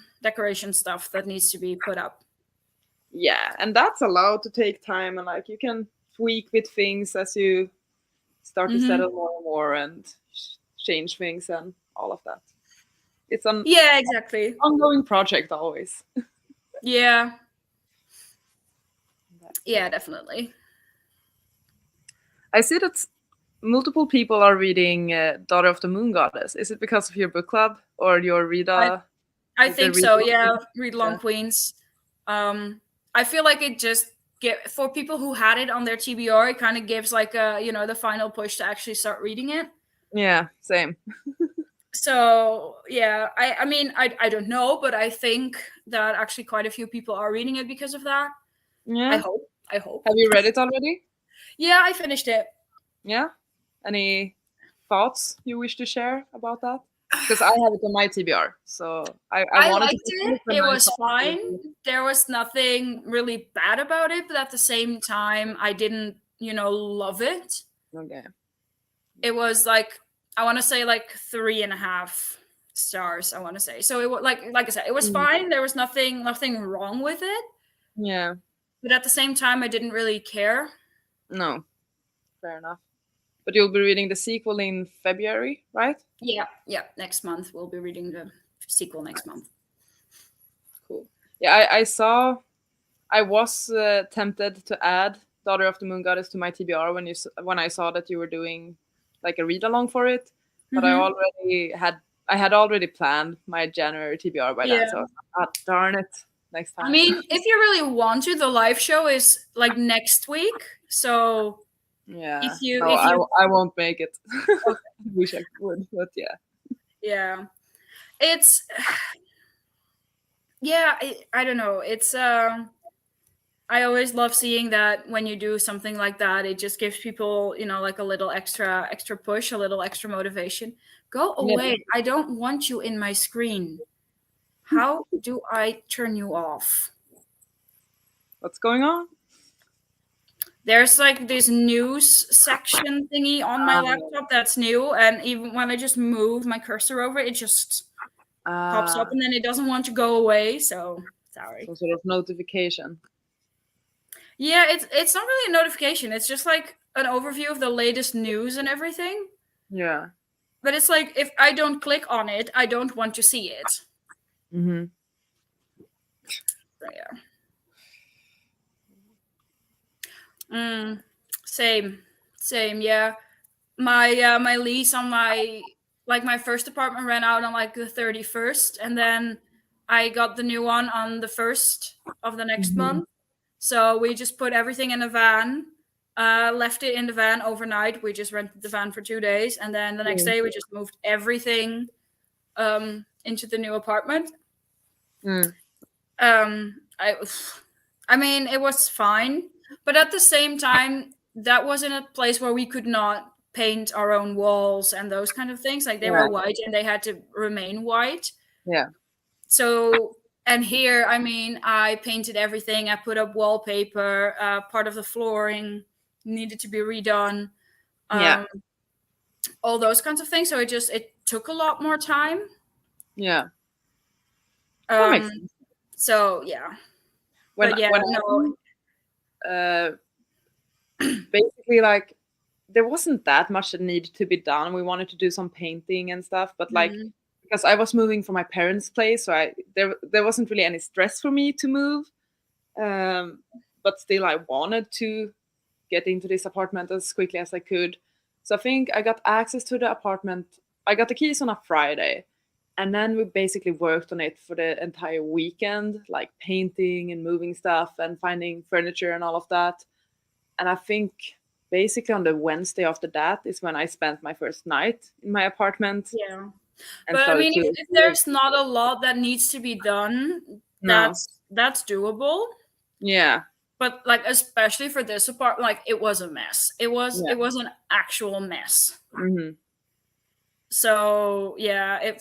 stuff that needs to be put up. Yeah, and that's allowed to take time, and like you can tweak with things as you start to settle more and more and change things and all of that. It's an Yeah, exactly. ongoing project always. Yeah. Yeah, definitely. I see that multiple people are reading Daughter of the Moon Goddess. Is it because of your book club or your Rita? I Is there think so. Rita? Yeah, read Long Yeah. Queens. I feel like it just for people who had it on their TBR, it kind of gives like a the final push to actually start reading it. Yeah, same. So yeah, I mean I don't know, but I think that actually quite a few people are reading it because of that. Yeah. I hope. Have you read it already? Yeah, I finished it. Yeah. Any thoughts you wish to share about that? Because I have it on my TBR, so I wanted liked to it. and It I was thought fine. There was nothing really bad about it, but at the same time, I didn't, love it. okay. It was like, I want to say like 3.5 stars. I want to say so. It was like I said, it was fine. There was nothing wrong with it. Yeah. But at the same time, I didn't really care. No. Fair enough. But you'll be reading the sequel in February, right? Yeah. Next month we'll be reading the sequel next month. Cool. Yeah, I was tempted to add Daughter of the Moon Goddess to my TBR when I saw that you were doing like a read along for it, but I had already planned my January TBR by then, so I was like, oh, darn it, next time. I mean, if you really want to, the live show is like next week. So yeah, if you, I won't make it. Okay. I wish I would, but yeah. Yeah, it's yeah. I don't know. It's I always love seeing that when you do something like that, it just gives people, like a little extra push, a little extra motivation. Go away. Yeah. I don't want you in my screen. How do I turn you off? What's going on? There's like this news section thingy on my laptop that's new, and even when I just move my cursor over it just pops up, and then it doesn't want to go away. So sorry. Some sort of notification. Yeah, it's not really a notification. It's just like an overview of the latest news and everything. Yeah. But it's like if I don't click on it, I don't want to see it. Mm-hmm. So yeah. Same. Yeah. My lease on my first apartment ran out on like the 31st, and then I got the new one on the 1st of the next month. So we just put everything in a van, left it in the van overnight. We just rented the van for 2 days, and then the next day we just moved everything into the new apartment. I mean, it was fine, but at the same time, that wasn't a place where we could not paint our own walls and those kind of things. Like they were white and they had to remain white. Yeah. So, and here, I mean, I painted everything. I put up wallpaper. Part of the flooring needed to be redone. All those kinds of things. So it took a lot more time. Yeah. That makes sense. So yeah. Basically, like there wasn't that much that needed to be done. We wanted to do some painting and stuff, but like because I was moving from my parents' place, so there wasn't really any stress for me to move. But still, I wanted to get into this apartment as quickly as I could. So I think I got access to the apartment. I got the keys on a Friday, and then we basically worked on it for the entire weekend, like painting and moving stuff and finding furniture and all of that. And I think basically on the Wednesday after that is when I spent my first night in my apartment. Yeah. But I mean, if there's not a lot that needs to be done, that's doable. Yeah. But like, especially for this apartment, like it was a mess. It was an actual mess. So yeah,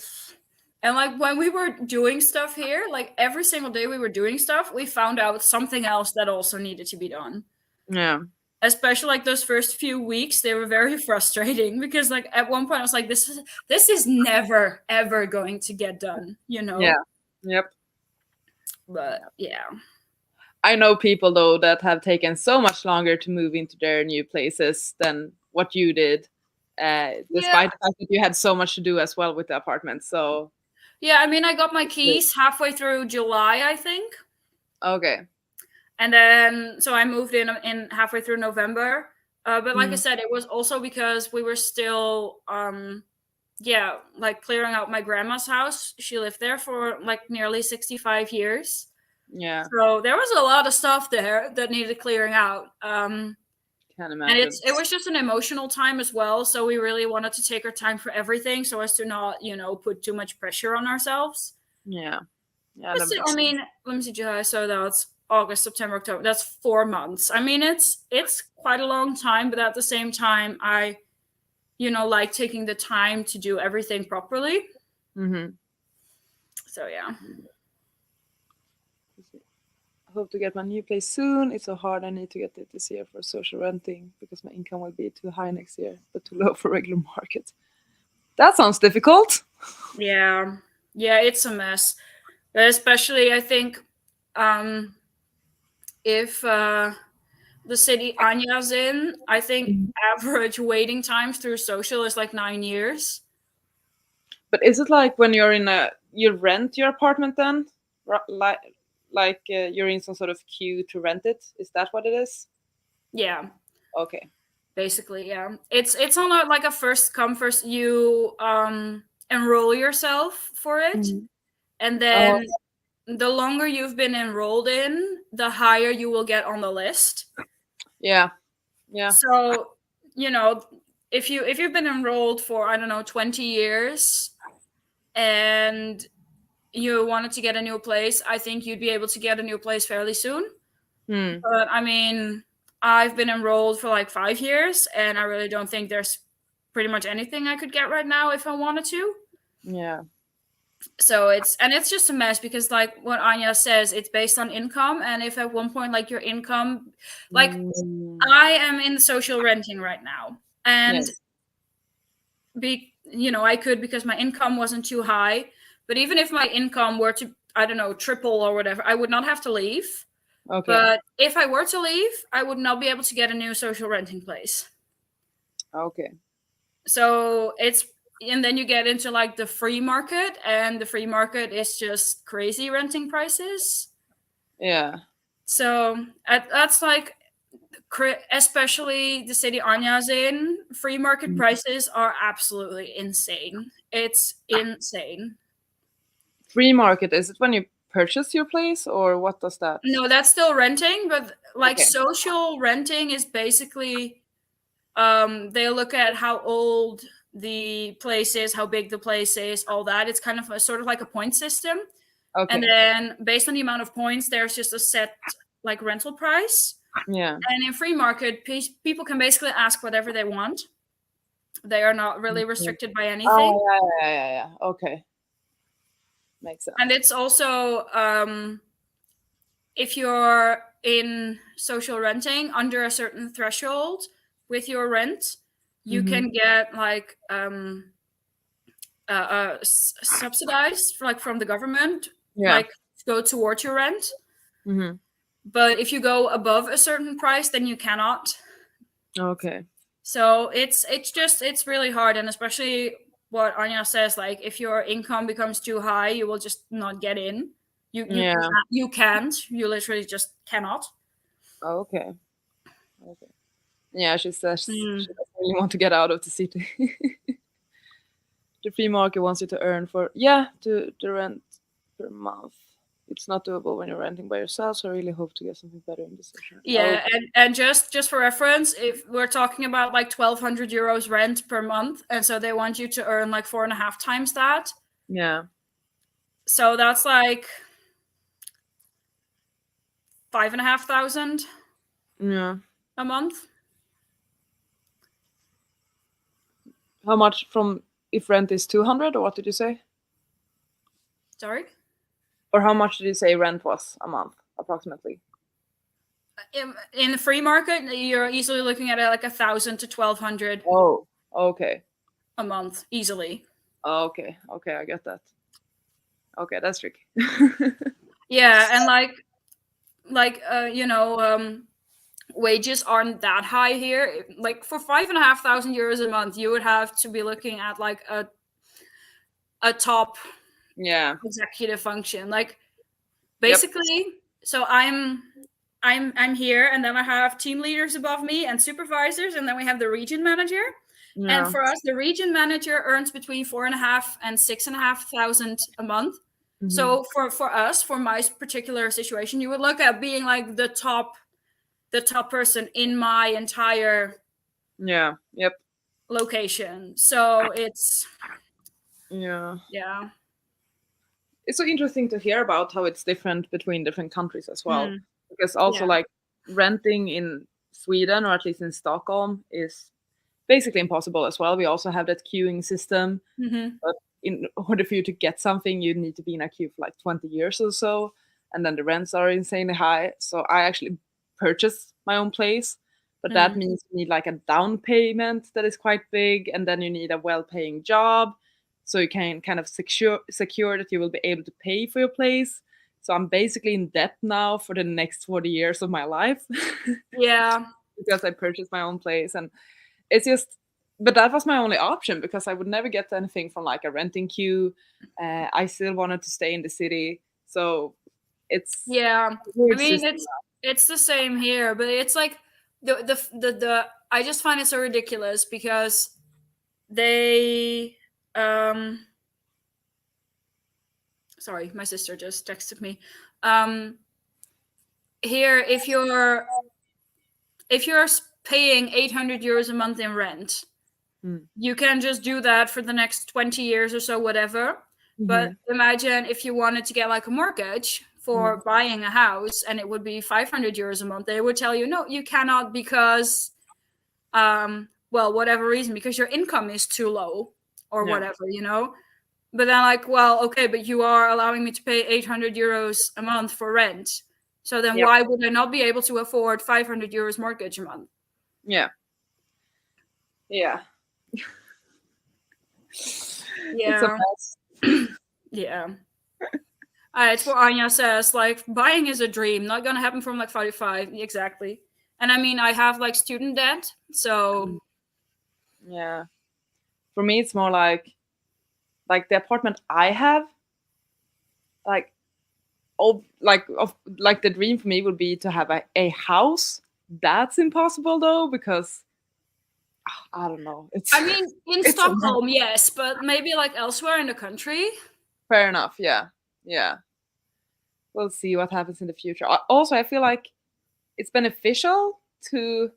and like when we were doing stuff here, like every single day we were doing stuff, we found out something else that also needed to be done. Yeah. Especially like those first few weeks, they were very frustrating because like at one point I was like, this is never ever going to get done, Yeah. Yep. But yeah. I know people though that have taken so much longer to move into their new places than what you did, despite the fact that you had so much to do as well with the apartment. So yeah, I mean, I got my keys halfway through July, I think. Okay. And then, so I moved in halfway through November. But like I said, it was also because we were still, like clearing out my grandma's house. She lived there for like nearly 65 years. Yeah. So there was a lot of stuff there that needed clearing out. Can't imagine. And it was just an emotional time as well. So we really wanted to take our time for everything so as to not, put too much pressure on ourselves. Yeah. Yeah. But still, I mean, let me see, July. So that's August, September, October. That's 4 months. I mean, it's quite a long time, but at the same time, I, like taking the time to do everything properly. So yeah. I hope to get my new place soon. It's so hard. I need to get it this year for social renting because my income will be too high next year, but too low for regular market. That sounds difficult. Yeah. Yeah, it's a mess. But especially, I think, if the city Anya's in, I think average waiting times through social is like 9 years. But is it like when you're in a you rent your apartment then, like you're in some sort of queue to rent it. Is that what it is? Yeah, Okay. basically, yeah. It's on like a first come first. You enroll yourself for it, and Oh, then the longer you've been enrolled in, the higher you will get on the list. yeah, yeah. So, you know, if you've been enrolled for, I don't know, 20 years and you wanted to get a new place, I think you'd be able to get a new place fairly soon. Hmm. But I mean, I've been enrolled for like 5 years, and I really don't think there's pretty much anything I could get right now if I wanted to. Yeah. So it's just a mess because, like what Anya says, it's based on income, and if at one point like your income, like I am in social renting right now, and Yes. I could, because my income wasn't too high, but even if my income were to, I don't know, triple or whatever, I would not have to leave. Okay. But if I were to leave, I would not be able to get a new social renting place. Okay. So and then you get into like the free market, and the free market is just crazy renting prices. Yeah. So that's like, especially the city Anya's in, free market prices are absolutely insane. It's insane. Free market, is it when you purchase your place, or what does that? No, that's still renting, but like Okay. social renting is basically they look at how old the place is, how big the place is, all that. It's kind of sort of like a point system. Okay. And then based on the amount of points, there's just a set like rental price. Yeah. And in free market, people can basically ask whatever they want. They are not really restricted by anything. Oh, yeah. Okay. Makes sense. And it's also if you're in social renting under a certain threshold with your rent, you can get like subsidized like from the government, Yeah. like go towards your rent. Mm-hmm. But if you go above a certain price, then you cannot. Okay. So it's really hard, and especially what Anya says, like if your income becomes too high, you will just not get in. You can't. You literally just cannot. Okay. Yeah, she says she Mm. doesn't really want to get out of the city. The free market wants you to earn to rent per month. It's not doable when you're renting by yourself, so I really hope to get something better in this session. Yeah, and just for reference, if we're talking about like 1,200 euros rent per month, and so they want you to earn like 4.5 times that. Yeah. So that's like 5,500 Yeah. a month. How much from if rent is 200, or what did you say? Sorry? Or how much did you say rent was a month, approximately? In the free market, you're easily looking at like 1,000 to 1,200 Oh, okay. a month, easily. Okay, I get that. Okay, that's tricky. Yeah, and wages aren't that high here. Like for 5,500 euros a month, you would have to be looking at like a top executive function. Like basically, so I'm here, and then I have team leaders above me and supervisors, and then we have the region manager. Yeah. And for us, the region manager earns between 4.5 and 6.5 thousand a month. Mm-hmm. So for us, for my particular situation, you would look at being like the top person in my entire location. So it's it's so interesting to hear about how it's different between different countries as well. Because also like renting in Sweden, or at least in Stockholm, is basically impossible as well. We also have that queuing system. Mm-hmm. But in order for you to get something, you need to be in a queue for like 20 years or so. And then the rents are insanely high. So I actually purchased my own place. But that means you need like a down payment that is quite big. And then you need a well-paying job, so you can kind of secure that you will be able to pay for your place. So I'm basically in debt now for the next 40 years of my life. Yeah. Because I purchased my own place. And it's just, but that was my only option because I would never get anything from like a renting queue. I still wanted to stay in the city, so it's Yeah, a I weird mean system. it's the same here, but it's like the I just find it so ridiculous because they sorry, my sister just texted me. Here, if you're paying 800 euros a month in rent, you can just do that for the next 20 years or so, whatever. But imagine if you wanted to get like a mortgage for buying a house and it would be 500 euros a month, they would tell you, no, you cannot because, well, whatever reason, because your income is too low or Yeah. whatever, you know? But then, like, well, okay, but you are allowing me to pay 800 euros a month for rent. So then Yep. why would I not be able to afford 500 euros mortgage a month? Yeah. Yeah. It's a Yeah. mess. Yeah. It's what Anya says. Like, buying is a dream, not gonna happen from like 45. Exactly. And I mean, I have like student debt, so Yeah. For me, it's more like the apartment I have, like like the dream for me would be to have a house. That's impossible though because I don't know. It's I mean, in it's a mess. Stockholm, yes, but maybe like elsewhere in the country. Fair enough. Yeah. Yeah. We'll see what happens in the future. Also, I feel like it's beneficial to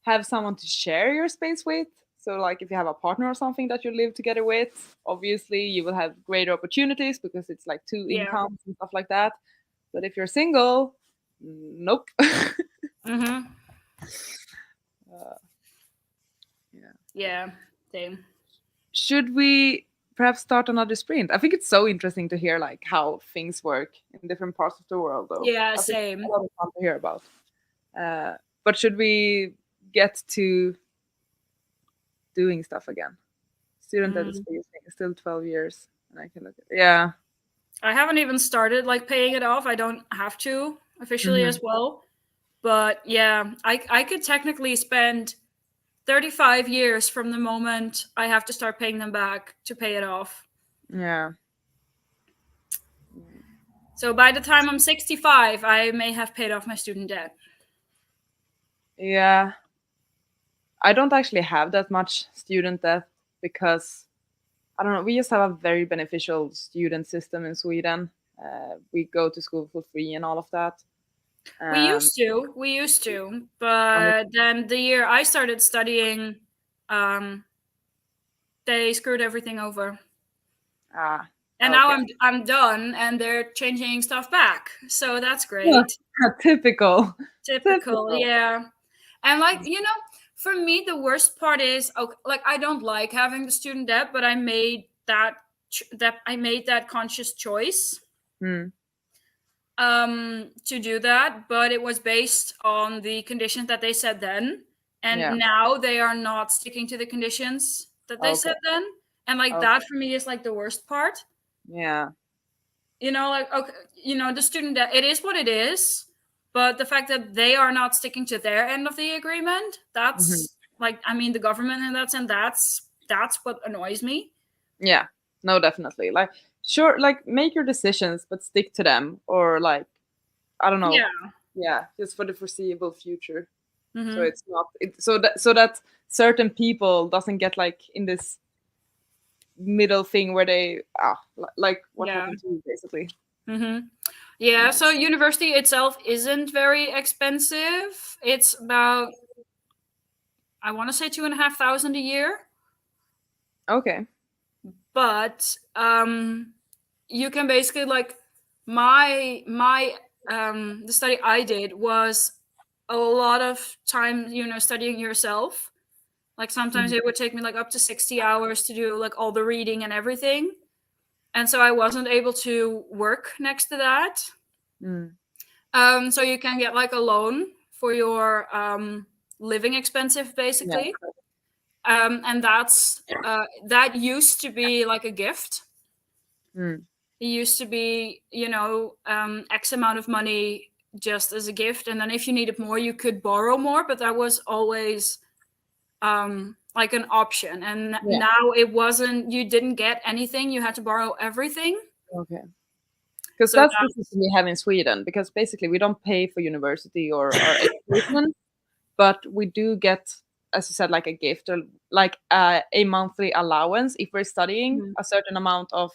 have someone to share your space with. So, like, if you have a partner or something that you live together with, obviously you will have greater opportunities because it's like two Yeah. incomes and stuff like that. But if you're single, nope. Mm-hmm. Yeah. Yeah. Same. Should we perhaps start another sprint? I think it's so interesting to hear like how things work in different parts of the world, though. Yeah. I think it's a Same. lot of fun to hear about. But should we get to doing stuff again? Student that is still 12 years, and I can look at yeah. I haven't even started like paying it off. I don't have to officially Hmm. as well. But yeah, I could technically spend 35 years from the moment I have to start paying them back to pay it off. Yeah. So by the time I'm 65, I may have paid off my student debt. Yeah. I don't actually have that much student debt because I don't know. We just have a very beneficial student system in Sweden. We go to school for free and all of that. We used to, And but then the year I started studying, um, they screwed everything over. And now okay. I'm done, and they're changing stuff back. So that's Yeah. great. Typical. Typical, yeah. And like for me, the worst part is okay, like I don't like having the student debt, but I made that conscious choice Hmm. to do that, but it was based on the conditions that they said then, Yeah. and now they are not sticking to the conditions that they Okay. said then, and like Okay. that for me is like the worst part. Yeah. Like okay, the student debt, it is what it is, but the fact that they are not sticking to their end of the agreement, Hmm. that's like, I mean, the government in that sense, that's what annoys me. Yeah. No, definitely. Like, sure, like make your decisions, but stick to them, or like, I don't know. Yeah. Yeah, just for the foreseeable future. So Hmm. it's not so that certain people doesn't get like in this middle thing where they like what Yeah. happened to you basically. Hmm. Yeah, so university itself isn't very expensive. It's about, I want to say 2,500 a year, Okay. but you can basically like my the study I did was a lot of time, studying yourself. Like sometimes Mhm. it would take me like up to 60 hours to do like all the reading and everything. And so I wasn't able to work next to that. Mm. So you can get like a loan for your living expensive, Yeah. basically. And that used to be like a gift. Mm. It used to be, X amount of money just as a gift, and then if you needed more, you could borrow more. But that was always like an option, and Yeah. now it wasn't. You didn't get anything. You had to borrow everything. Okay. Because So that's the that's system we have in Sweden. Because basically, we don't pay for university or our education, but we do get, as you said, like a gift or like a monthly allowance. If we're studying Mhm. a certain amount of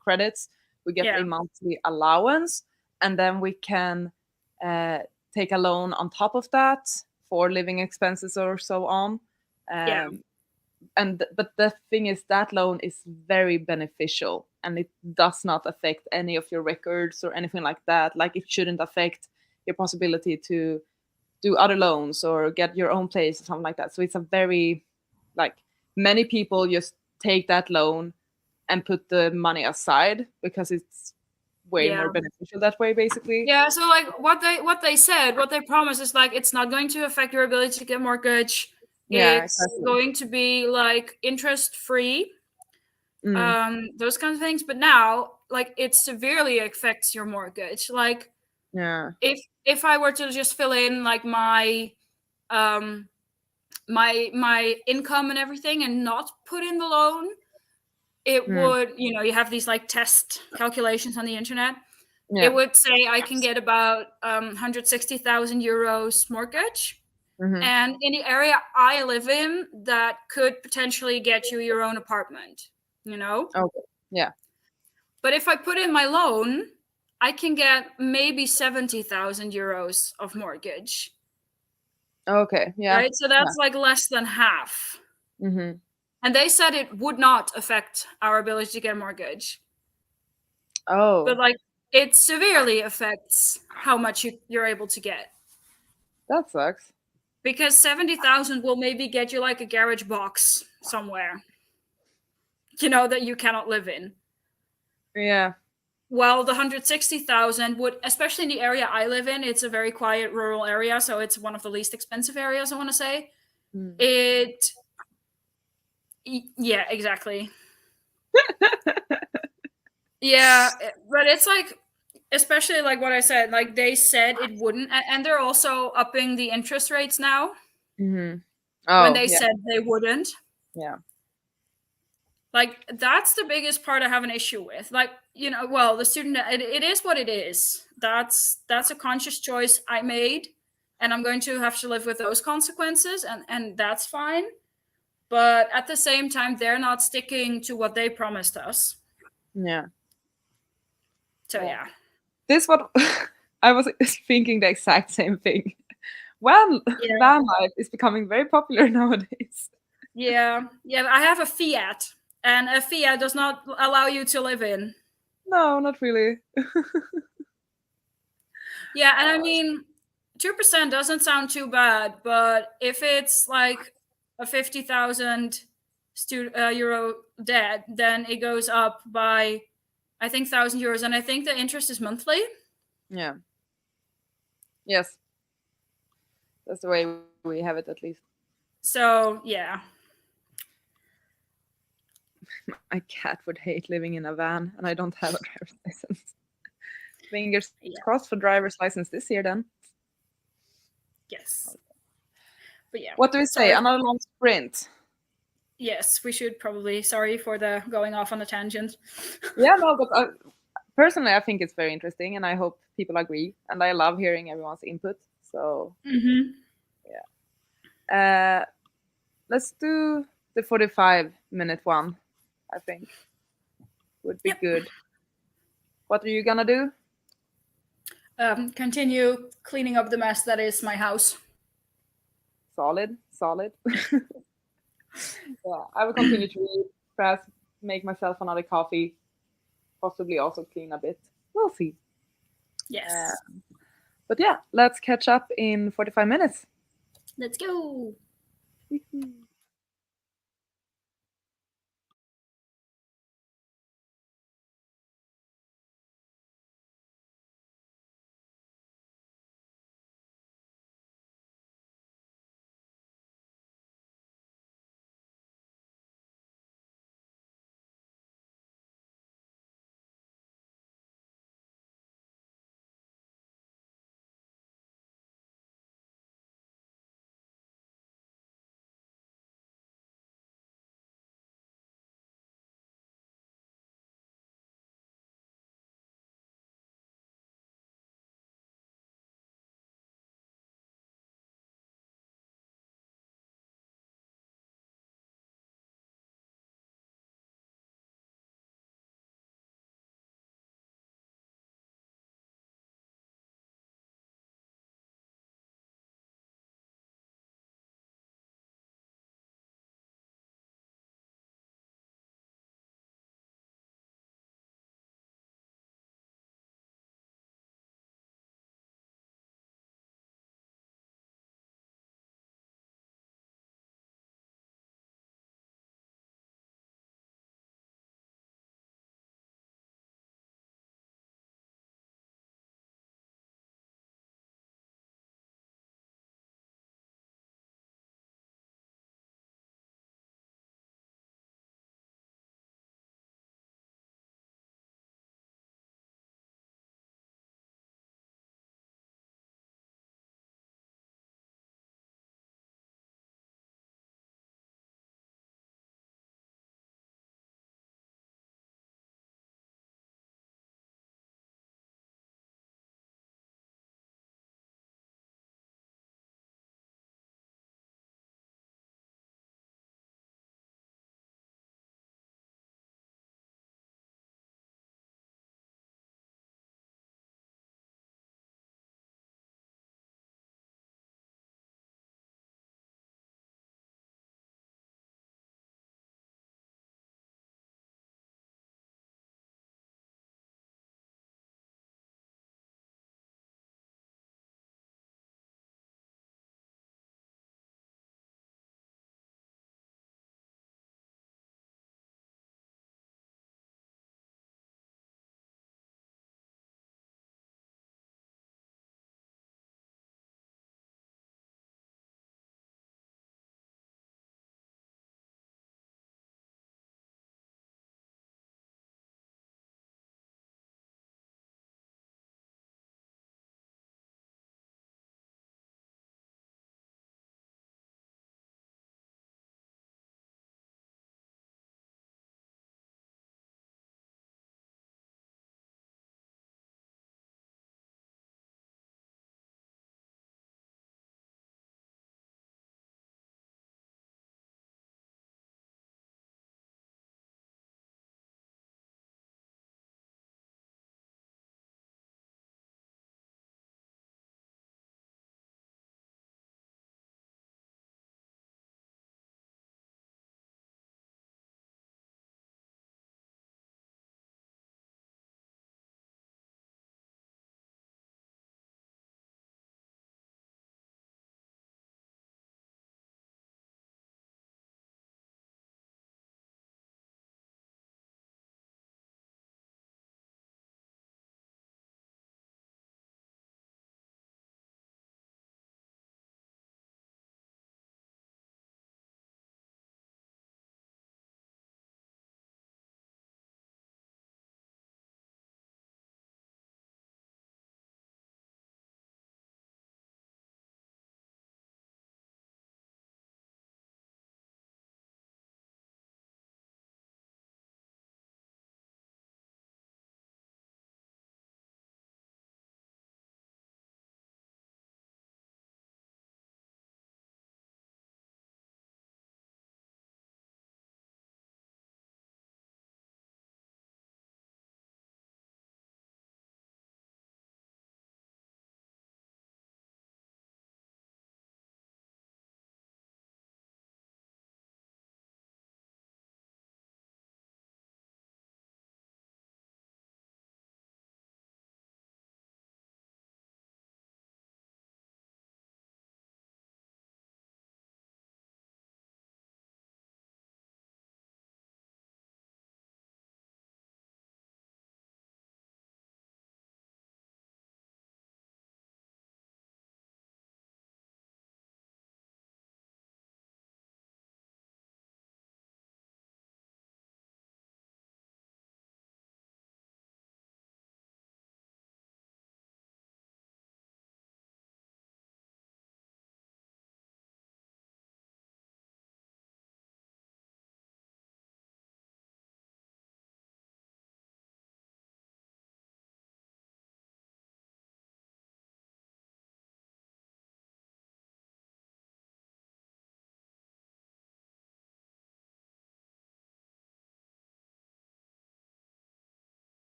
credits, we get a Yeah, monthly allowance, and then we can uh, take a loan on top of that for living expenses or so on. yeah, Um, but the thing is that loan is very beneficial, and it does not affect any of your records or anything like that. Like it shouldn't affect your possibility to do other loans or get your own place or something like that. So it's a very, like, many people just take that loan and put the money aside because it's way yeah. more beneficial that way, basically. Yeah, so like what they promise is like it's not going to affect your ability to get mortgage. Yeah, It's exactly. going to be like interest free, Mm, those kinds of things. But now, like it severely affects your mortgage. Like yeah. if I were to just fill in like um my income and everything and not put in the loan, it Mm, would, you have these like test calculations on the internet. It yeah. would say I can get about 160,000 euros mortgage. Hmm. And in the area I live in, that could potentially get you your own apartment, you know? Okay. Yeah. But if I put in my loan, I can get maybe 70,000 euros of mortgage, Okay. Yeah. right? So Yeah. that's like less than half. Hmm. And they said it would not affect our ability to get a mortgage. But Oh, like it severely affects how much you're able to get. that sucks. Because 70,000 will maybe get you like a garage box somewhere, that you cannot live in. Yeah. Well, the 160,000 would, especially in the area I live in, it's a very quiet rural area, so it's one of the least expensive areas, I want to say. Mm. It, yeah, exactly. Yeah, but it's like, especially like what I said, like they said it wouldn't, and they're also upping the interest rates now Hmm. when Oh, they yeah. said they wouldn't. Yeah. Like that's the biggest part I have an issue with. Like, well, the student, it is what it is. That's a conscious choice I made, and I'm going to have to live with those consequences, and that's fine. But at the same time, they're not sticking to what they promised us. Yeah. So Yeah. yeah. This what I was thinking the exact same thing. Van Yeah. van life is becoming very popular nowadays. Yeah. Yeah, I have a Fiat, and a Fiat does not allow you to live in. No, not really. Yeah, and I Uh, mean, 2% doesn't sound too bad, but if it's like a 50,000 euro debt, then it goes up by, I think, 1,000 euros, and I think the interest is monthly. yeah. Yes, that's the way we have it at least. So yeah, My cat would hate living in a van, and I don't have a driver's license. Fingers yeah, crossed for driver's license this year then. yes, but yeah. What do we say? Sorry. Another long sprint. Yes, we should probably. Sorry for the going off on a tangent. Yeah, no, but personally, I think it's very interesting, and I hope people agree. And I love hearing everyone's input. So Hmm. yeah, let's do the 45-minute one. I think would be Yep. good. What are you gonna do? Continue cleaning up the mess that is my house. Solid, solid. Yeah, I will continue to read, perhaps make myself another coffee, possibly also clean a bit. We'll see. Uh, Yes. but yeah, let's catch up in 45 minutes. Let's go.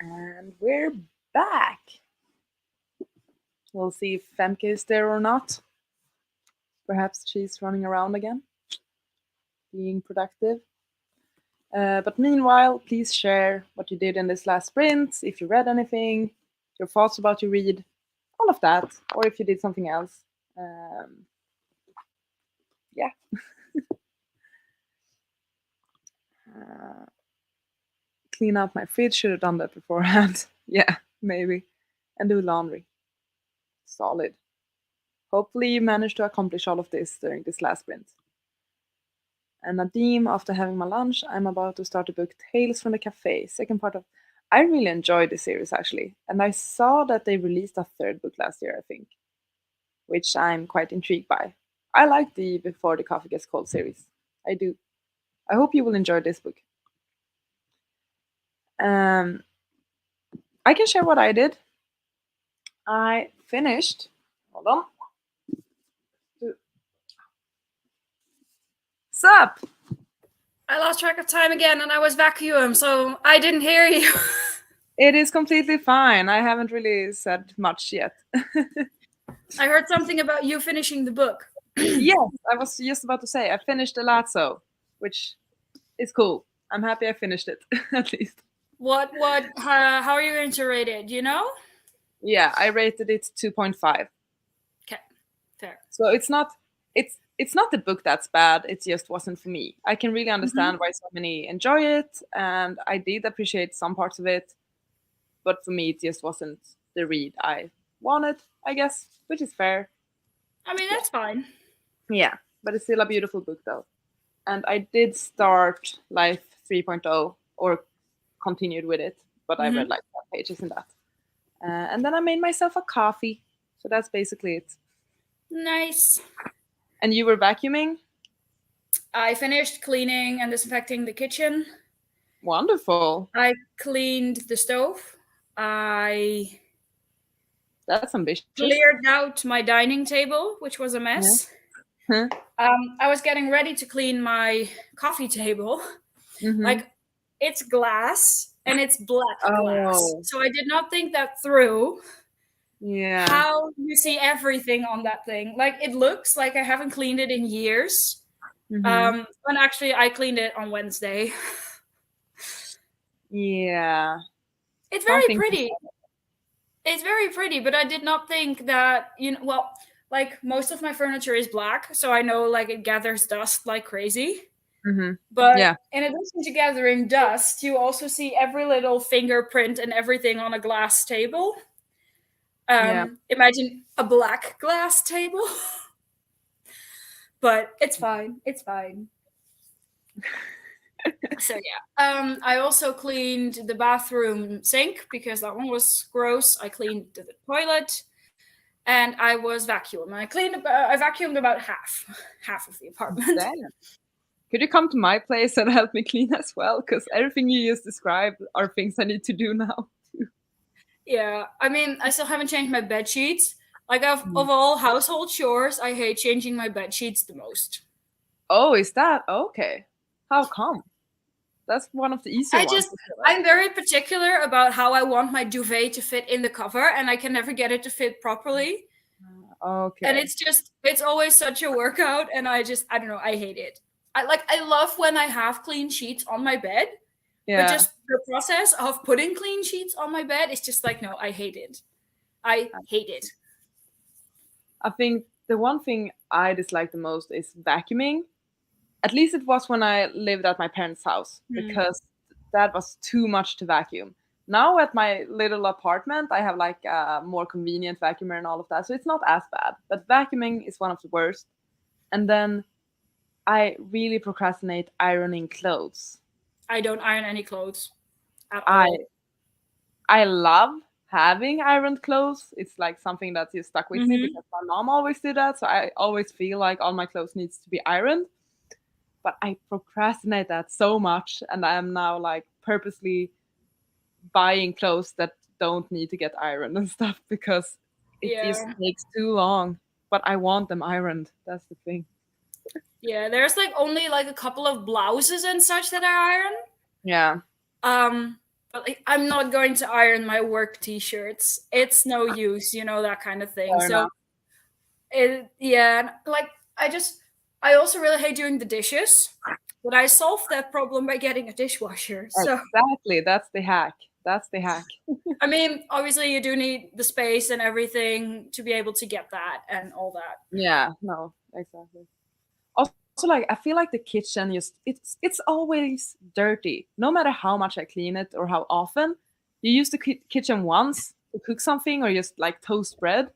And we're back. We'll see if Femke is there or not. Perhaps she's running around again, being productive. But meanwhile, please share what you did in this last sprint, if you read anything, your thoughts about your read, all of that, or if you did something else. Yeah. Clean out my fridge, should have done that beforehand. Yeah, maybe. And do laundry. Solid. Hopefully you managed to accomplish all of this during this last sprint. And Nadim, after having my lunch, I'm about to start the book Tales from the Cafe, second part of... I really enjoyed this series, actually. And I saw that they released a third book last year, I think, which I'm quite intrigued by. I like the Before the Coffee Gets Cold series. I do. I hope you will enjoy this book. I can share what I did. I finished... Hold on. Sup? I lost track of time again and I was vacuum, so I didn't hear you. It is completely fine. I haven't really said much yet. I heard something about you finishing the book. Yes, I was just about to say I finished the Lazzo, which is cool. I'm happy I finished it, at least. How are you going to rate it? Do you know? Yeah, I rated it 2.5. Okay, fair. So it's not the book that's bad. It just wasn't for me. I can really understand why so many enjoy it, and I did appreciate some parts of it, but for me, it just wasn't the read I wanted, I guess, which is fair. I mean, that's fine. Yeah, but it's still a beautiful book, though. And I did start Life 3.0, or continued with it, but I read like 10 pages in that. And then I made myself a coffee. So that's basically it. Nice. And you were vacuuming? I finished cleaning and disinfecting the kitchen. Wonderful. I cleaned the stove. That's ambitious. Cleared out my dining table, which was a mess. Huh? I was getting ready to clean my coffee table. Like, it's glass and it's black glass. So I did not think that through. Yeah. How you see everything on that thing. Like, it looks like I haven't cleaned it in years. And actually, I cleaned it on Wednesday. Yeah. It's very pretty. It's very pretty, but I did not think that, well, like, most of my furniture is black, so I know, like, it gathers dust like crazy. But in addition to gathering dust, you also see every little fingerprint and everything on a glass table. Imagine a black glass table. But it's fine. It's fine. So yeah. I also cleaned the bathroom sink because that one was gross. I cleaned the toilet. And I was vacuuming. I vacuumed about half of the apartment. Damn. Could you come to my place and help me clean as well? Because everything you just described are things I need to do now. Yeah, I mean, I still haven't changed my bed sheets. Like, of all household chores, I hate changing my bed sheets the most. Oh, is that okay? How come? That's one of the easier ones. I'm very particular about how I want my duvet to fit in the cover, and I can never get it to fit properly. Okay. And it's always such a workout, and I don't know, I hate it. I love when I have clean sheets on my bed. Yeah. But just the process of putting clean sheets on my bed is just like, no, I hate it. I hate it. I think the one thing I dislike the most is vacuuming. At least it was when I lived at my parents' house, because that was too much to vacuum. Now at my little apartment, I have like a more convenient vacuumer and all of that, so it's not as bad. But vacuuming is one of the worst. And then I really procrastinate ironing clothes. I don't iron any clothes at all. I love having ironed clothes. It's like something that is stuck with me because my mom always did that. So I always feel like all my clothes needs to be ironed. But I procrastinate that so much, and I am now like purposely buying clothes that don't need to get ironed and stuff because it just takes too long. But I want them ironed. That's the thing. Yeah, there's like only like a couple of blouses and such that I iron. Yeah. But like, I'm not going to iron my work t-shirts. It's no use, that kind of thing. Fair So enough. like I also really hate doing the dishes, but I solved that problem by getting a dishwasher. So Exactly. That's the hack. That's the hack. I mean, obviously you do need the space and everything to be able to get that and all that. Yeah. No. Exactly. Also, like I feel like the kitchen just it's always dirty. No matter how much I clean it or how often, you use the kitchen once to cook something or just like toast bread,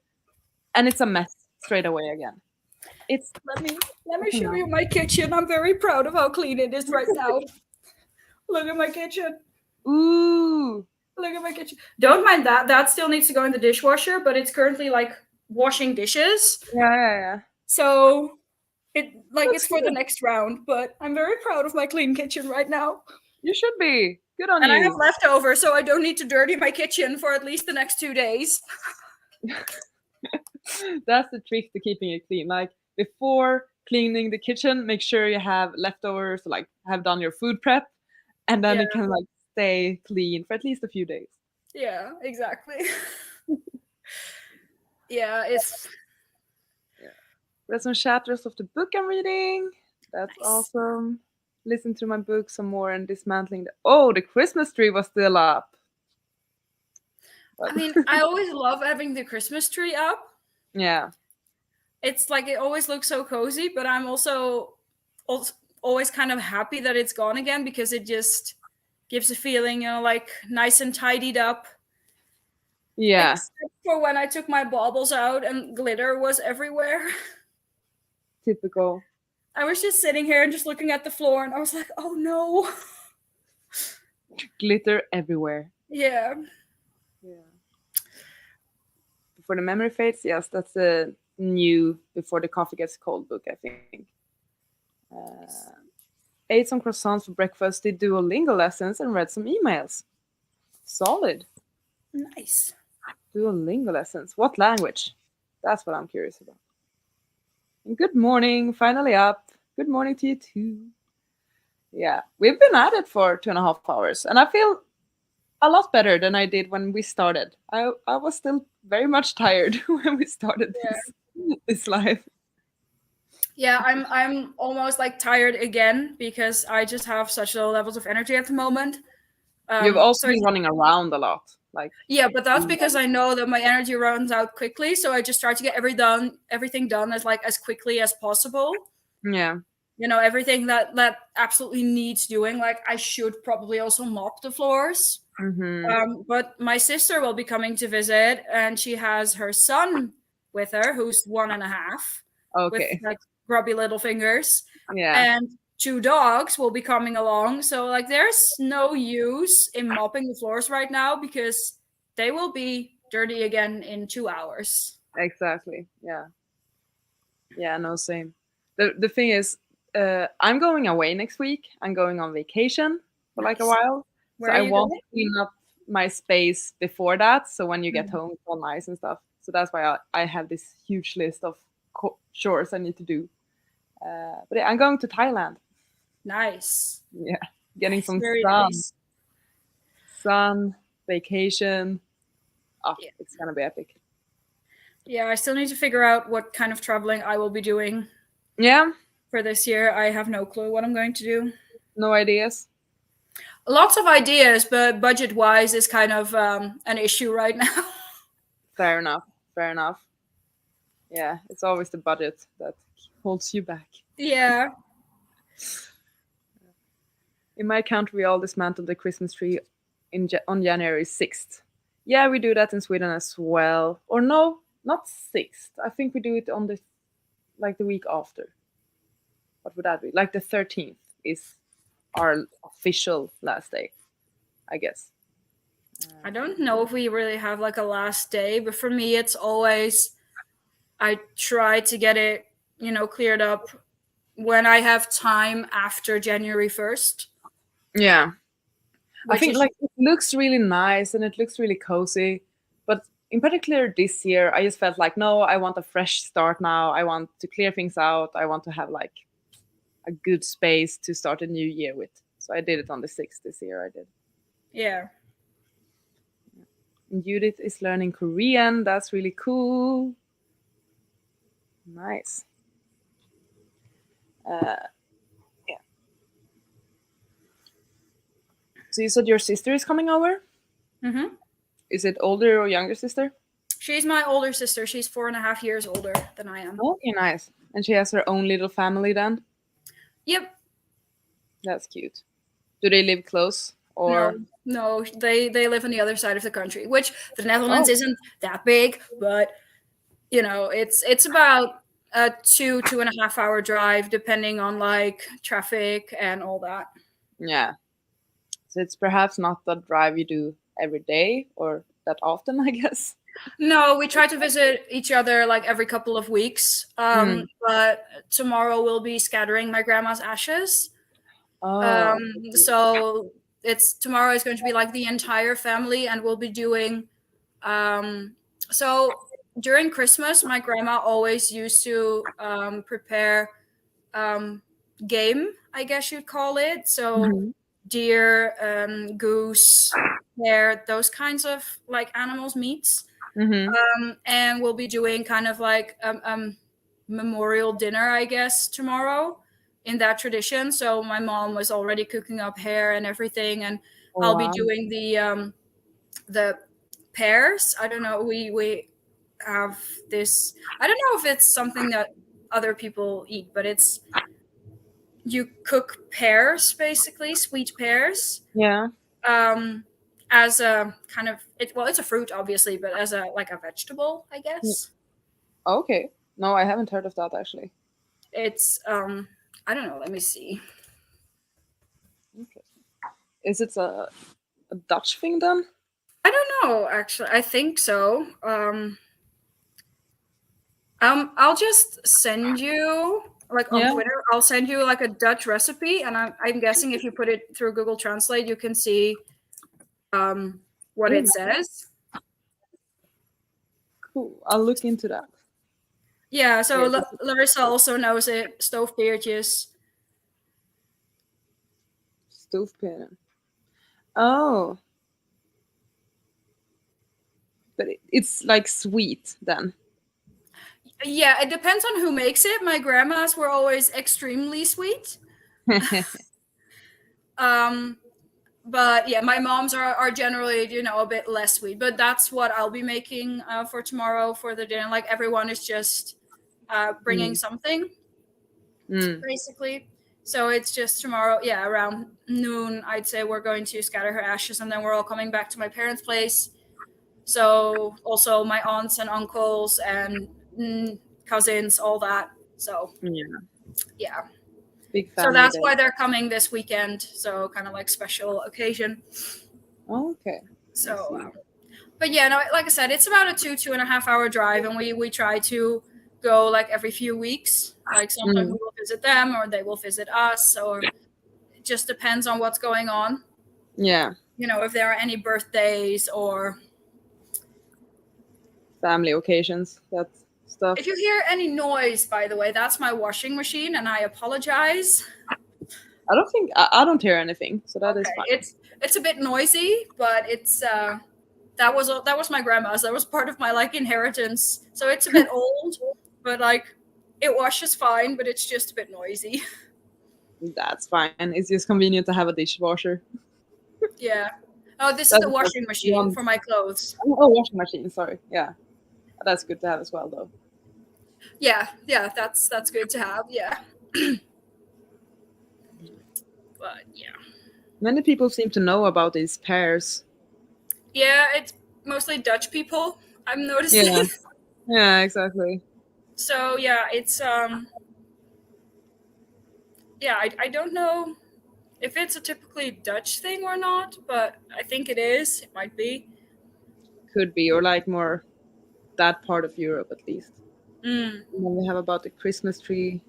and it's a mess straight away again. It's Let me show you my kitchen. I'm very proud of how clean it is right now. Look at my kitchen. ooh. Look at my kitchen. Don't mind that. That still needs to go in the dishwasher, but it's currently like washing dishes. Yeah. So it's Looks for the good. next round, but I'm very proud of my clean kitchen right now. You should be. Good on And I have you. leftovers, so I don't need to dirty my kitchen for at least the next 2 days. That's the trick to keeping it clean. Like before cleaning the kitchen, make sure you have leftovers, like have done your food prep, and then Yeah. it can like stay clean for at least a few days. Yeah, exactly. Yeah, it's Read some chapters of the book I'm reading. That's nice. awesome. Listen to my book some more and dismantling the Christmas tree was still up. I mean, I always love having the Christmas tree up. Yeah. It's like it always looks so cozy, but I'm also always kind of happy that it's gone again because it just gives a feeling, like nice and tidied up. Yeah. Except for when I took my baubles out and glitter was everywhere. Typical. I was just sitting here and just looking at the floor and I was like, oh no. Glitter everywhere. Yeah. Before the Memory Fades, yes, that's a new Before the Coffee Gets Cold book, I think. Ate some croissants for breakfast, did Duolingo lessons, and read some emails. Solid. Nice. Duolingo lessons. What language? That's what I'm curious about. And good morning, finally up. Good morning to you too. Yeah, we've been at it for 2.5 hours, and I feel a lot better than I did when we started. I was still very much tired when we started this live. Yeah, I'm almost like tired again because I just have such low levels of energy at the moment. You've also been running around a lot. Yeah, but that's because I know that my energy runs out quickly, so I just try to get everything done as quickly as possible. Yeah. Everything that absolutely needs doing. Like I should probably also mop the floors. Mm-hmm. But my sister will be coming to visit, and she has her son with her, who's 1.5, Okay. with like grubby little fingers. Yeah. And 2 dogs will be coming along. So like there's no use in mopping the floors right now because they will be dirty again in 2 hours. Exactly. Yeah. Yeah, no, same. The thing is, I'm going away next week. I'm going on vacation for like a while. Where so are I you want going? to clean up my space before that. So when you get home, it's all nice and stuff. So that's why I have this huge list of chores I need to do. But yeah, I'm going to Thailand. Nice. Yeah, getting some Very sun. nice. Sun, vacation. Oh, yeah. It's gonna be epic. Yeah, I still need to figure out what kind of traveling I will be doing. Yeah. For this year, I have no clue what I'm going to do. No ideas? Lots of ideas, but budget-wise is kind of an issue right now. Fair enough. Fair enough. Yeah, it's always the budget that holds you back. Yeah. In my country, we all dismantled the Christmas tree on January 6th. Yeah, we do that in Sweden as well. Or no, not 6th. I think we do it on the week after. What would that be? Like the 13th is our official last day, I guess. I don't know if we really have like a last day, but for me, it's always I try to get it, cleared up when I have time after January 1st. Yeah. I think it looks really nice and it looks really cozy. But in particular this year, I just felt like, no, I want a fresh start now. I want to clear things out. I want to have like a good space to start a new year with. So I did it on the 6th this year. I did. Yeah. And Judith is learning Korean. That's really cool. Nice. Yeah. So you said your sister is coming over? Mm-hmm. Is it older or younger sister? She's my older sister. She's 4.5 years older than I am. Okay, nice. And she has her own little family then? Yep. That's cute. Do they live close or? No, they live on the other side of the country, which the Netherlands Oh. isn't that big, but you know, it's about a 2.5 hour drive, depending on like traffic and all that. Yeah. So it's perhaps not the drive you do every day or that often, I guess. No, we try to visit each other like every couple of weeks. But tomorrow we'll be scattering my grandma's ashes. Oh. So it's tomorrow is going to be like the entire family, and we'll be doing. So during Christmas, my grandma always used to prepare game, I guess you'd call it. So Mhm. deer, goose, hare, those kinds of like animals meats. Mhm. And we'll be doing kind of like memorial dinner, I guess, tomorrow in that tradition. So my mom was already cooking up hare and everything, and Oh, I'll be wow. doing the pears. I don't know. We have this. I don't know if it's something that other people eat, but it's you cook pears, basically sweet pears, Yeah. as a kind of it's a fruit obviously, but as a like a vegetable, I guess. Okay. No, I haven't heard of that actually. It's I don't know, let me see. Interesting. Is it a Dutch thing then? I don't know, actually. I think so. I'll just send you like on Yeah. Twitter. I'll send you like a Dutch recipe, and I'm guessing if you put it through Google Translate, you can see what Yeah. it says. Cool. I'll look into that. Yeah, so Yeah, Larissa also knows it. Stoofpeertjes. Stoofpenen. Oh, but it's like sweet then. Yeah, it depends on who makes it. My grandmas were always extremely sweet. Um, but yeah, my moms are generally, you know, a bit less sweet. But that's what I'll be making for tomorrow for the dinner. Like everyone is just bringing Mm. something, Mm. basically. So it's just tomorrow, yeah, around noon, I'd say we're going to scatter her ashes, and then we're all coming back to my parents' place. So also my aunts and uncles and cousins, all that. So Yeah. yeah. Big So family that's day. why they're coming this weekend. So kind of like special occasion. Okay. I So, see. but yeah, no, like I said, it's about a 2.5 hour drive, and we try to go like every few weeks. Like sometimes we Mm. will visit them, or they will visit us, or it just depends on what's going on. Yeah. You know, if there are any birthdays or Family occasions. That stuff. if you hear any noise, by the way, that's my washing machine, and I apologize. I don't think I don't hear anything, so that is Okay, fine. it's a bit noisy, but it's that was my grandma's. That was part of my like inheritance. So it's a bit old, but like it washes fine, but it's just a bit noisy. That's fine. It's just convenient to have a dishwasher. Yeah. Oh, this is That's the just washing machine one. for my clothes. Oh, washing machine. Sorry. Yeah, that's good to have as well, though. Yeah, yeah, that's good to have. Yeah. But yeah. Many people seem to know about these pairs. Yeah, it's mostly Dutch people, I'm Yeah. noticing. Yeah. Exactly. So yeah, it's yeah, I don't know if it's a typically Dutch thing or not, but I think it is. It might be. Could be, or like more that part of Europe at least. Mm, And then we have about the Christmas tree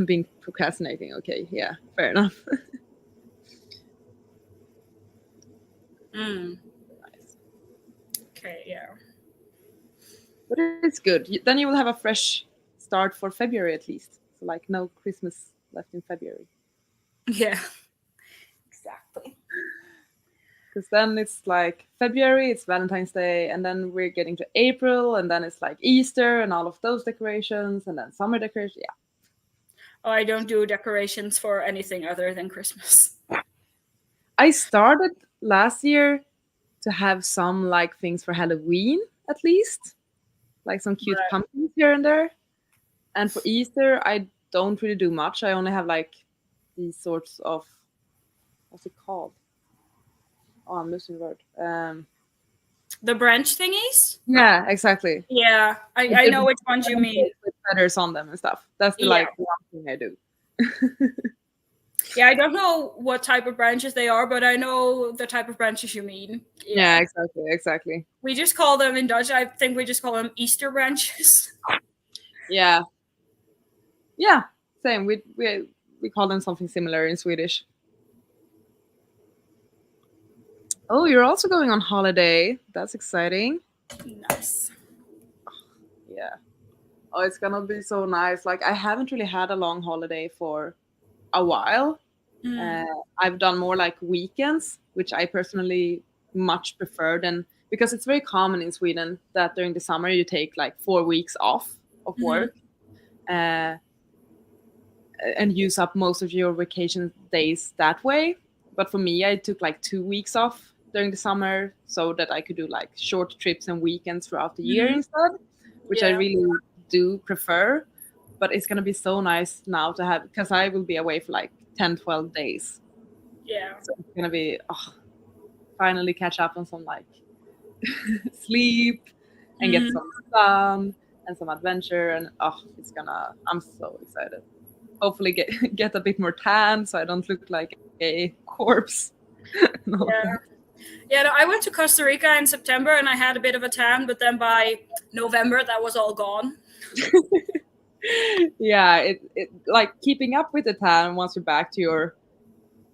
being procrastinating. Okay. Yeah. Fair enough. mm. Nice. Okay, yeah. But it's good. Then you will have a fresh start for February at least. So like no Christmas left in February. Yeah. Exactly. Because then it's like February, it's Valentine's Day, and then we're getting to April, and then it's like Easter and all of those decorations, and then summer decorations. Yeah. Oh, I don't do decorations for anything other than Christmas. I started last year to have some like things for Halloween at least, like some cute Right. pumpkins here and there. And for Easter, I don't really do much. I only have like these sorts of, what's it called? Oh, I'm losing the word. The branch thingies? Yeah, exactly. Yeah, I know which ones you mean. With feathers on them and stuff. That's the Yeah. like one thing I do. Yeah, I don't know what type of branches they are, but I know the type of branches you mean. Yeah, exactly. We just call them in Dutch. I think we just call them Easter branches. Yeah, same. We call them something similar in Swedish. Oh, you're also going on holiday. That's exciting. Nice. Yeah. Oh, it's gonna be so nice. Like I haven't really had a long holiday for a while. I've done more like weekends, which I personally much prefer than, because it's very common in Sweden that during the summer you take like 4 weeks off of work and use up most of your vacation days that way. But for me, I took like 2 weeks off during the summer so that I could do like short trips and weekends throughout the year instead, which I Yeah. really do prefer. But it's gonna be so nice now to have, because I will be away for like 10-12 days. Yeah. So it's gonna be finally catch up on some like sleep and get some sun and some adventure, and I'm so excited. Hopefully get a bit more tan so I don't look like a corpse. Yeah, no, I went to Costa Rica in September and I had a bit of a tan, but then by November that was all gone. Yeah, it like keeping up with the tan once you're back to your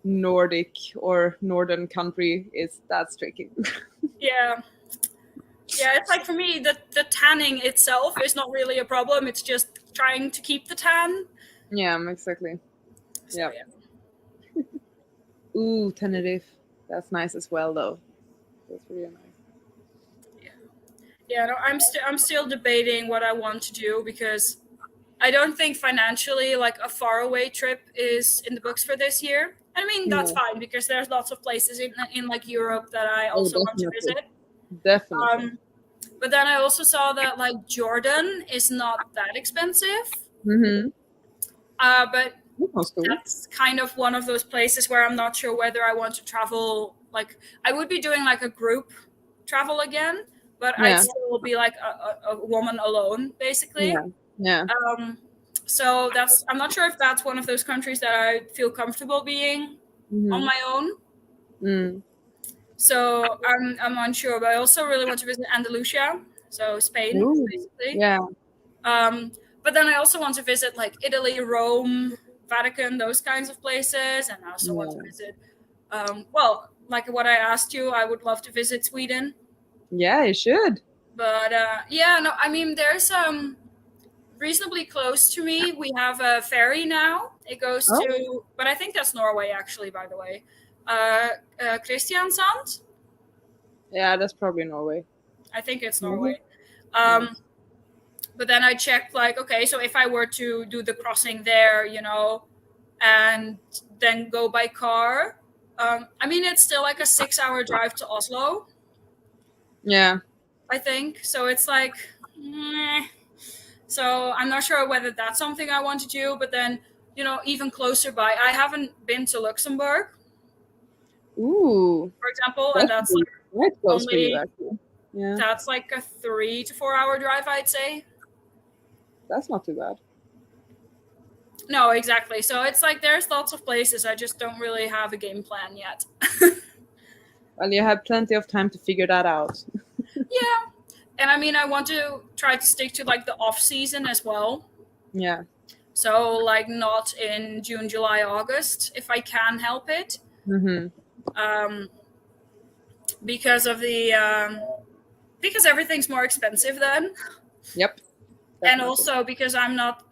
Nordic or northern country that's tricky. Yeah, it's like for me the tanning itself is not really a problem. It's just trying to keep the tan. Yeah, exactly. So, yeah. Ooh, Tenerife. That's nice as well, though. That's really nice. Yeah, no, I'm still debating what I want to do because I don't think financially like a faraway trip is in the books for this year. I mean that's fine because there's lots of places in like Europe that I also want to visit. Definitely. But then I also saw that like Jordan is not that expensive. But that's kind of one of those places where I'm not sure whether I want to travel. Like I would be doing like a group travel again, but I'd still be like a woman alone, basically. Yeah. So I'm not sure if that's one of those countries that I feel comfortable being on my own. So I'm unsure, but I also really want to visit Andalusia, so Spain, basically. Yeah. But then I also want to visit like Italy, Rome, Vatican, those kinds of places, and I also want to visit. Well, like what I asked you, I would love to visit Sweden. Yeah, you should. But no, I mean there's reasonably close to me. We have a ferry now. It goes to, but I think that's Norway actually, by the way. Kristiansand. Yeah, that's probably Norway. I think it's Norway. But then I checked like, okay, so if I were to do the crossing there, and then go by car, I mean, it's still like a 6-hour drive to Oslo. Yeah. I think. So it's like, so I'm not sure whether that's something I want to do, but then, even closer by, I haven't been to Luxembourg. Ooh. For example, and that's like right close for you, actually. Yeah. That's like a 3 to 4 hour drive, I'd say. That's not too bad. No, exactly. So it's like there's lots of places. I just don't really have a game plan yet. Well, you have plenty of time to figure that out. Yeah. And I mean, I want to try to stick to like the off season as well. Yeah. So like not in June, July, August, if I can help it. Because of because everything's more expensive then. Yep. Definitely. And also because I'm not,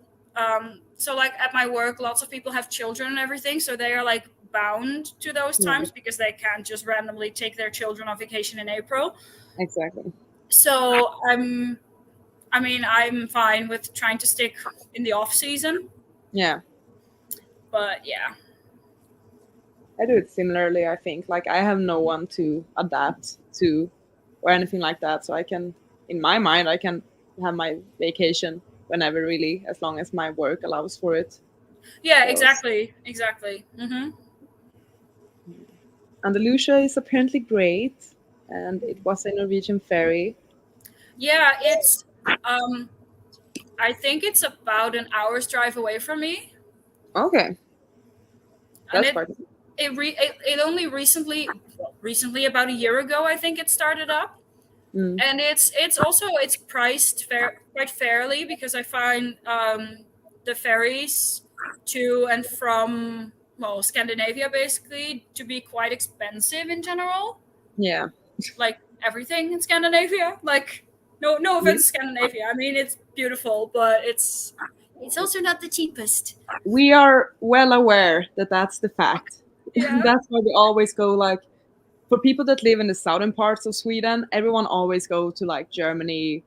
so like at my work, lots of people have children and everything. So they are like bound to those Yeah, times because they can't just randomly take their children on vacation in April. exactly. So I'm fine with trying to stick in the off season, Yeah, but yeah. I do it similarly. I think like I have no one to adapt to or anything like that, so I can, in my mind, I can have my vacation whenever, really, as long as my work allows for it. Yeah, So, exactly. Andalusia is apparently great, and it was a Norwegian ferry. Yeah, it's I think it's about an hour's drive away from me, Okay, and that's quite. it only recently about a year ago I think it started up, Mm, and it's also it's priced quite fairly because I find the ferries to and from well Scandinavia basically to be quite expensive in general, yeah. like everything in Scandinavia. Like no Yeah. offense to Scandinavia, I mean it's beautiful, but it's also not the cheapest. We are well aware that that's the fact. Yeah. That's why we always go like, for people that live in the southern parts of Sweden, everyone always go to like Germany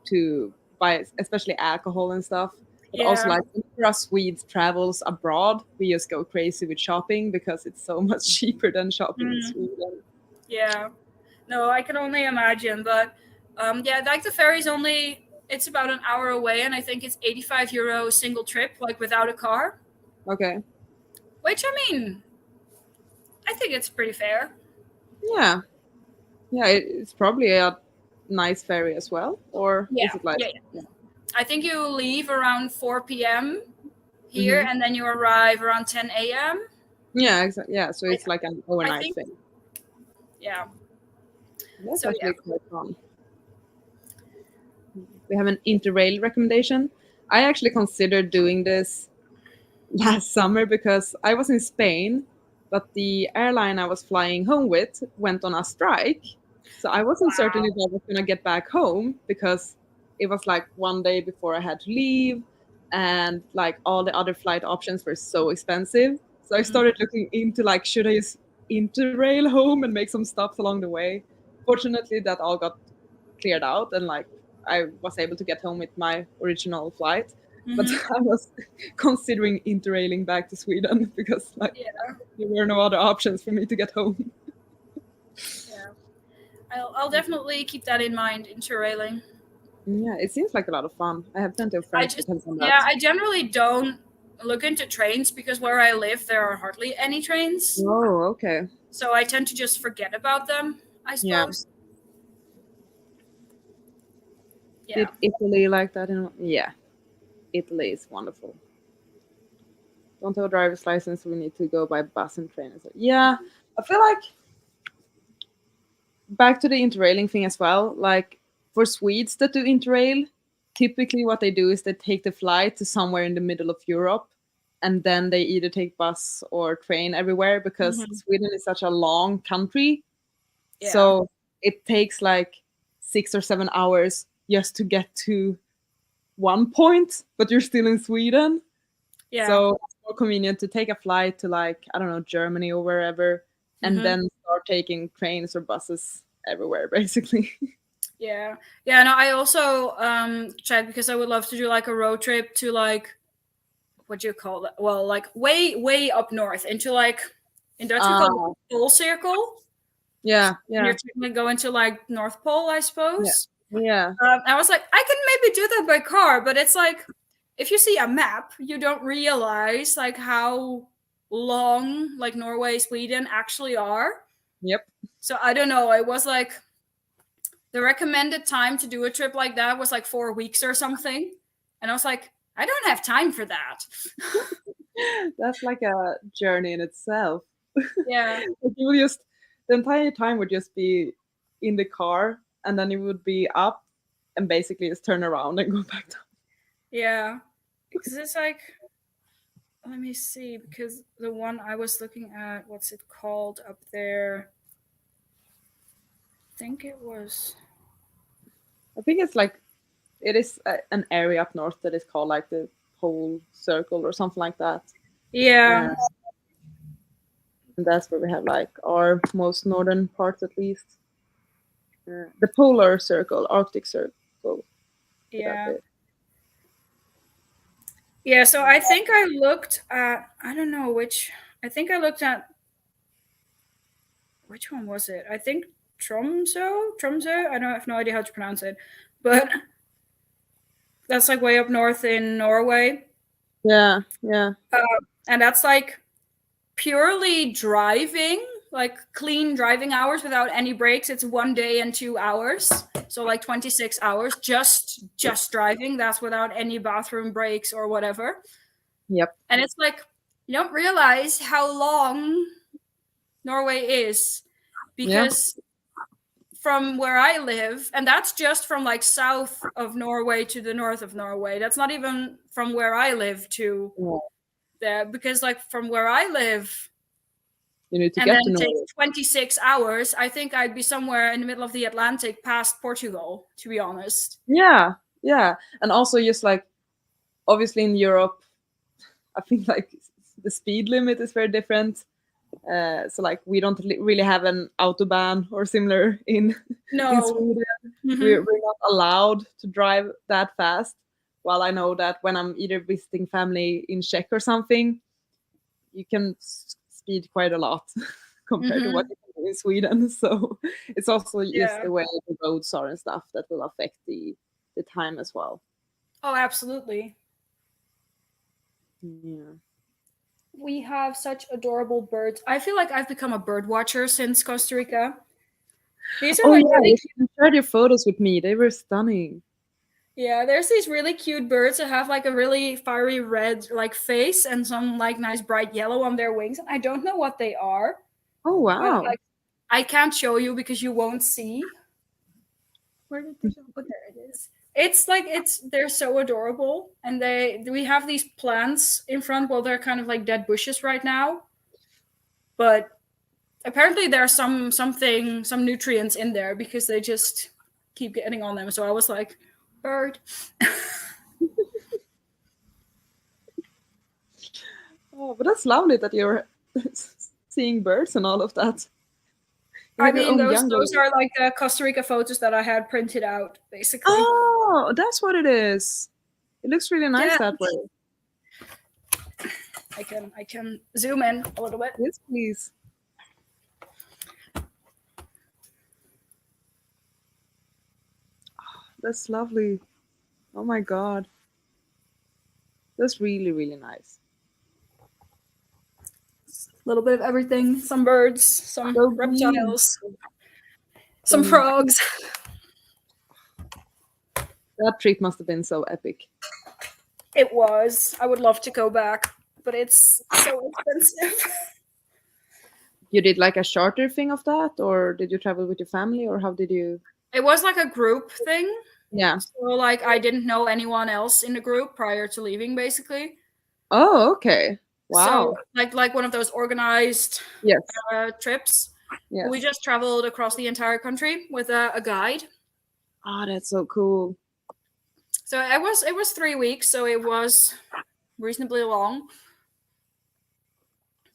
to buy especially alcohol and stuff. But also Yeah. like for us Swedes travels abroad, we just go crazy with shopping because it's so much cheaper than shopping in Mm, Sweden. yeah. No, I can only imagine. But yeah, like the ferry's only it's about an hour away, and I think it's 85 euro single trip, like without a car. Okay. Which I mean, I think it's pretty fair. Yeah. Yeah, it's probably a nice ferry as well. Or Yeah, is it like, yeah. yeah. I think you leave around 4 p.m. here, Hmm. and then you arrive around 10 a.m. Yeah, exactly. Yeah, so I, it's like an I overnight think, thing. yeah. That's So yeah. actually quite fun. We have an interrail recommendation. I actually considered doing this last summer because I was in Spain, but the airline I was flying home with went on a strike. So I wasn't certain if Wow. I was going to get back home because it was like one day before I had to leave, and like all the other flight options were so expensive. So I Mhm. started looking into like, should I just interrail home and make some stops along the way? Fortunately, that all got cleared out, and like I was able to get home with my original flight. But Mhm. I was considering interrailing back to Sweden because like Yeah. there were no other options for me to get home. Yeah. I'll definitely keep that in mind. Interrailing. Yeah, it seems like a lot of fun. I have plenty of I friends just that have done yeah, that. I generally don't look into trains because where I live there are hardly any trains. Oh, okay. So I tend to just forget about them, I Yeah. suppose. Did Yeah. Italy like that? Yeah, Italy is wonderful. Don't have a driver's license, so we need to go by bus and train. So, yeah, I feel like back to the interrailing thing as well. Like for Swedes that do interrail, typically what they do is they take the flight to somewhere in the middle of Europe, and then they either take bus or train everywhere because Hmm. Sweden is such a long country. Yeah. So it takes like 6 or 7 hours just to get to one point, but you're still in Sweden. Yeah. So it's more convenient to take a flight to like, I don't know, Germany or wherever, and Hmm. then start taking trains or buses everywhere, basically. Yeah. Yeah. No, I also check because I would love to do like a road trip to like what do you call that? Well, like way up north into like in Dutch we call it Ah, the pole circle. yeah, And you're yeah, technically going to like North Pole, I yeah, suppose. yeah, I was like, I can maybe do that by car, but it's like if you see a map, you don't realize like how long like Norway, Sweden actually are. yep. So I don't know. It was like the recommended time to do a trip like that was like 4 weeks or something, and I was like, I don't have time for that. That's like a journey in itself. Yeah, Like you would just, the entire time would just be in the car, and then you would be up and basically just turn around and go back down. yeah. Because it's like, let me see. Because the one I was looking at, what's it called up there? I think it was. I think it's like, it is an area up north that is called like the Pole Circle or something like that. Yeah, Uh, and that's where we have like our most northern parts, at least. The polar circle, Arctic circle. So that's Yeah. it. Yeah, so I think I looked at, I don't know which, I think I looked at, which one was it? I think Tromsø. I don't I have no idea how to pronounce it, but that's like way up north in Norway. Yeah, yeah. And that's like purely driving, like clean driving hours without any breaks. It's 1 day and 2 hours. So like 26 hours, just driving. That's without any bathroom breaks or whatever. Yep. And it's like you don't realize how long Norway is Yeah. because from where I live, and that's just from like south of Norway to the north of Norway. That's not even from where I live to Yeah. there, because like from where I live, You need to and get then to it know takes it. 26 hours, I think I'd be somewhere in the middle of the Atlantic past Portugal, to be honest. Yeah, yeah. And also just like obviously in Europe, I think like the speed limit is very different. So like we don't really have an autobahn or similar in No. Sweden. Mhm. We're not allowed to drive that fast. While I know that when I'm either visiting family in Czech or something, you can speed quite a lot compared to what Mhm. you can do in Sweden. So it's also just Yeah. the way the roads are and stuff that will affect the time as well. Oh, absolutely. Yeah. We have such adorable birds. I feel like I've become a bird watcher since Costa Rica. These are Oh like yeah, really you shared your photos with me. They were stunning. Yeah, there's these really cute birds that have like a really fiery red like face and some like nice bright yellow on their wings. And I don't know what they are, Oh but wow. like I can't show you because you won't see. Where did they go? Oh, there it is. It's like they're so adorable, and we have these plants in front. Well, they're kind of like dead bushes right now, but apparently there's some nutrients in there because they just keep getting on them. So I was like, bird. Oh, but that's lovely that you're seeing birds and all of that. You I have your mean, own those jungle. are like the Costa Rica photos that I had printed out, basically. Oh, that's what it is. It looks really nice Yeah, that way. I can zoom in a little bit. Yes, please. That's lovely. Oh my god. That's really, really nice. A little bit of everything. Some birds, some So green. reptiles, some Stunning. frogs. That trip must have been so epic. It was. I would love to go back, but it's so expensive. You did like a charter thing of that, or did you travel with your family, or how did you? It was like a group thing. Yeah. So like I didn't know anyone else in the group prior to leaving, basically. Oh, okay. So Wow. like one of those organized Yes. trips. We Yes. just traveled across the entire country with a guide. Oh, that's so cool. So it was 3 weeks, so it was reasonably long.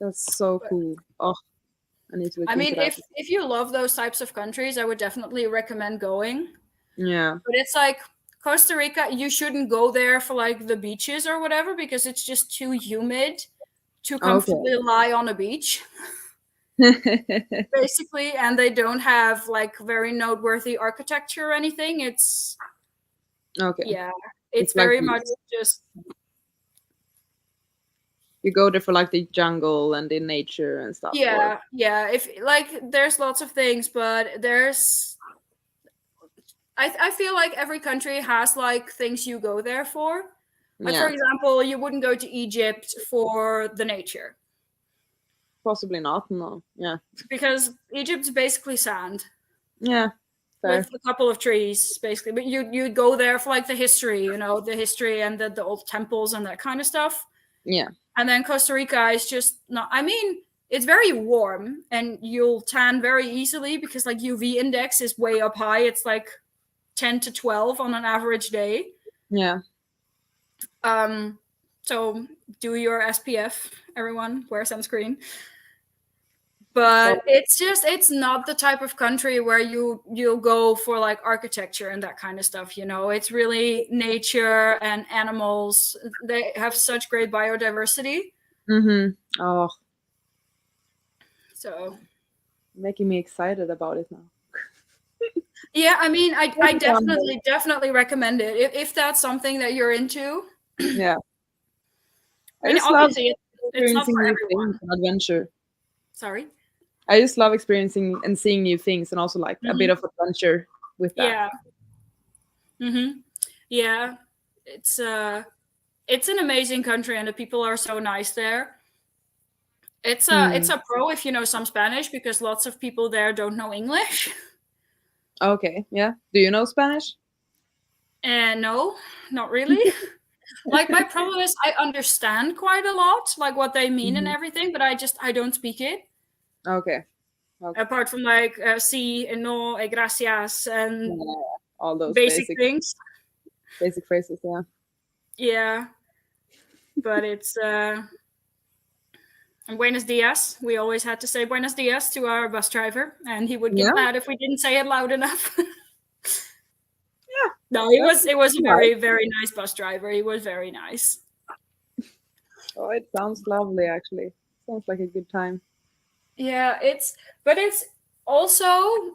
That's so cool. Oh, I need to look I into mean, that. if you love those types of countries, I would definitely recommend going. Yeah. But it's like Costa Rica, you shouldn't go there for like the beaches or whatever because it's just too humid to Okay. comfortably lie on a beach, basically, and they don't have like very noteworthy architecture or anything. It's Okay. yeah, it's It's like very much this. just You go there for like the jungle and the nature and stuff, or yeah. If like there's lots of things, but I feel like every country has like things you go there for. Like for yeah, example, you wouldn't go to Egypt for the nature possibly not. No. Yeah. because Egypt's basically sand Yeah. Fair. with a couple of trees, basically. But you'd go there for like the history, the history and the old temples and that kind of stuff. Yeah. And then Costa Rica is just not. I mean, it's very warm and you'll tan very easily because like UV index is way up high. It's like 10 to 12 on an average day. Yeah. Um, so do your SPF, everyone. Wear sunscreen. But it's not the type of country where you'll go for like architecture and that kind of stuff, you know. It's really nature and animals. They have such great biodiversity. Mm-hmm. Oh, So making me excited about it now. yeah, I mean, I Yeah. definitely recommend it if that's something that you're into. Yeah. I I mean, just love obviously it's not experiencing for new things everyone. and adventure. Sorry. I just love experiencing and seeing new things and also like a bit Hmm. of adventure with that. Yeah. Hmm. Yeah. It's an amazing country and the people are so nice there. It's Hmm. a pro if you know some Spanish because lots of people there don't know English. Okay. Yeah. Do you know Spanish? And no, not really. Like my problem is I understand quite a lot, like what they mean and Mhm. everything, but I don't speak it. Okay. Okay. Apart from like sí and no, gracias Yeah, and all those basic basic things. phrases. Yeah. Yeah, but it's and buenos dias. We always had to say buenos dias to our bus driver, and he would get Yeah. mad if we didn't say it loud enough. Yeah. No, That's it was a nice. very nice bus driver. He was very nice. Oh, it sounds lovely. Actually, sounds like a good time. Yeah, it's also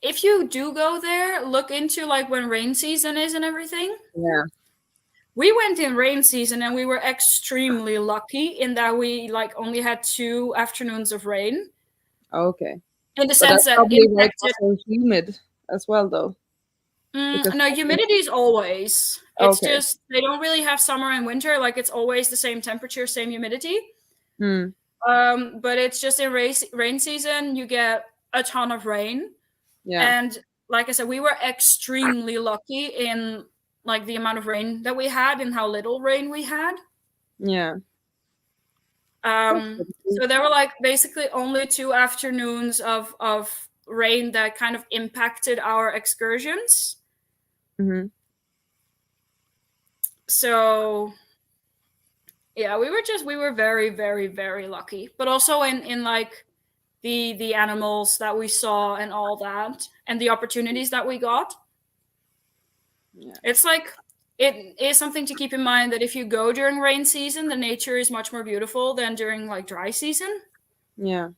if you do go there, look into like when rain season is and everything. Yeah. We went in rain season and we were extremely lucky in that we like only had 2 afternoons of rain. Okay. In the But sense that's that probably why it was impacted. so humid as well, though. Because No, humidity is always. It's okay. just they don't really have summer and winter. Like it's always the same temperature, same humidity. Hmm. But it's just in rain season you get a ton of rain, Yeah. and like I said, we were extremely lucky in like the amount of rain that we had and how little rain we had. Yeah. That's good. So there were like basically only 2 afternoons of rain that kind of impacted our excursions. Mm-hmm. So yeah, we were very lucky, but also in like the animals that we saw and all that and the opportunities that we got. Yeah. It's like it is something to keep in mind that if you go during rain season, the nature is much more beautiful than during like dry season. Yeah.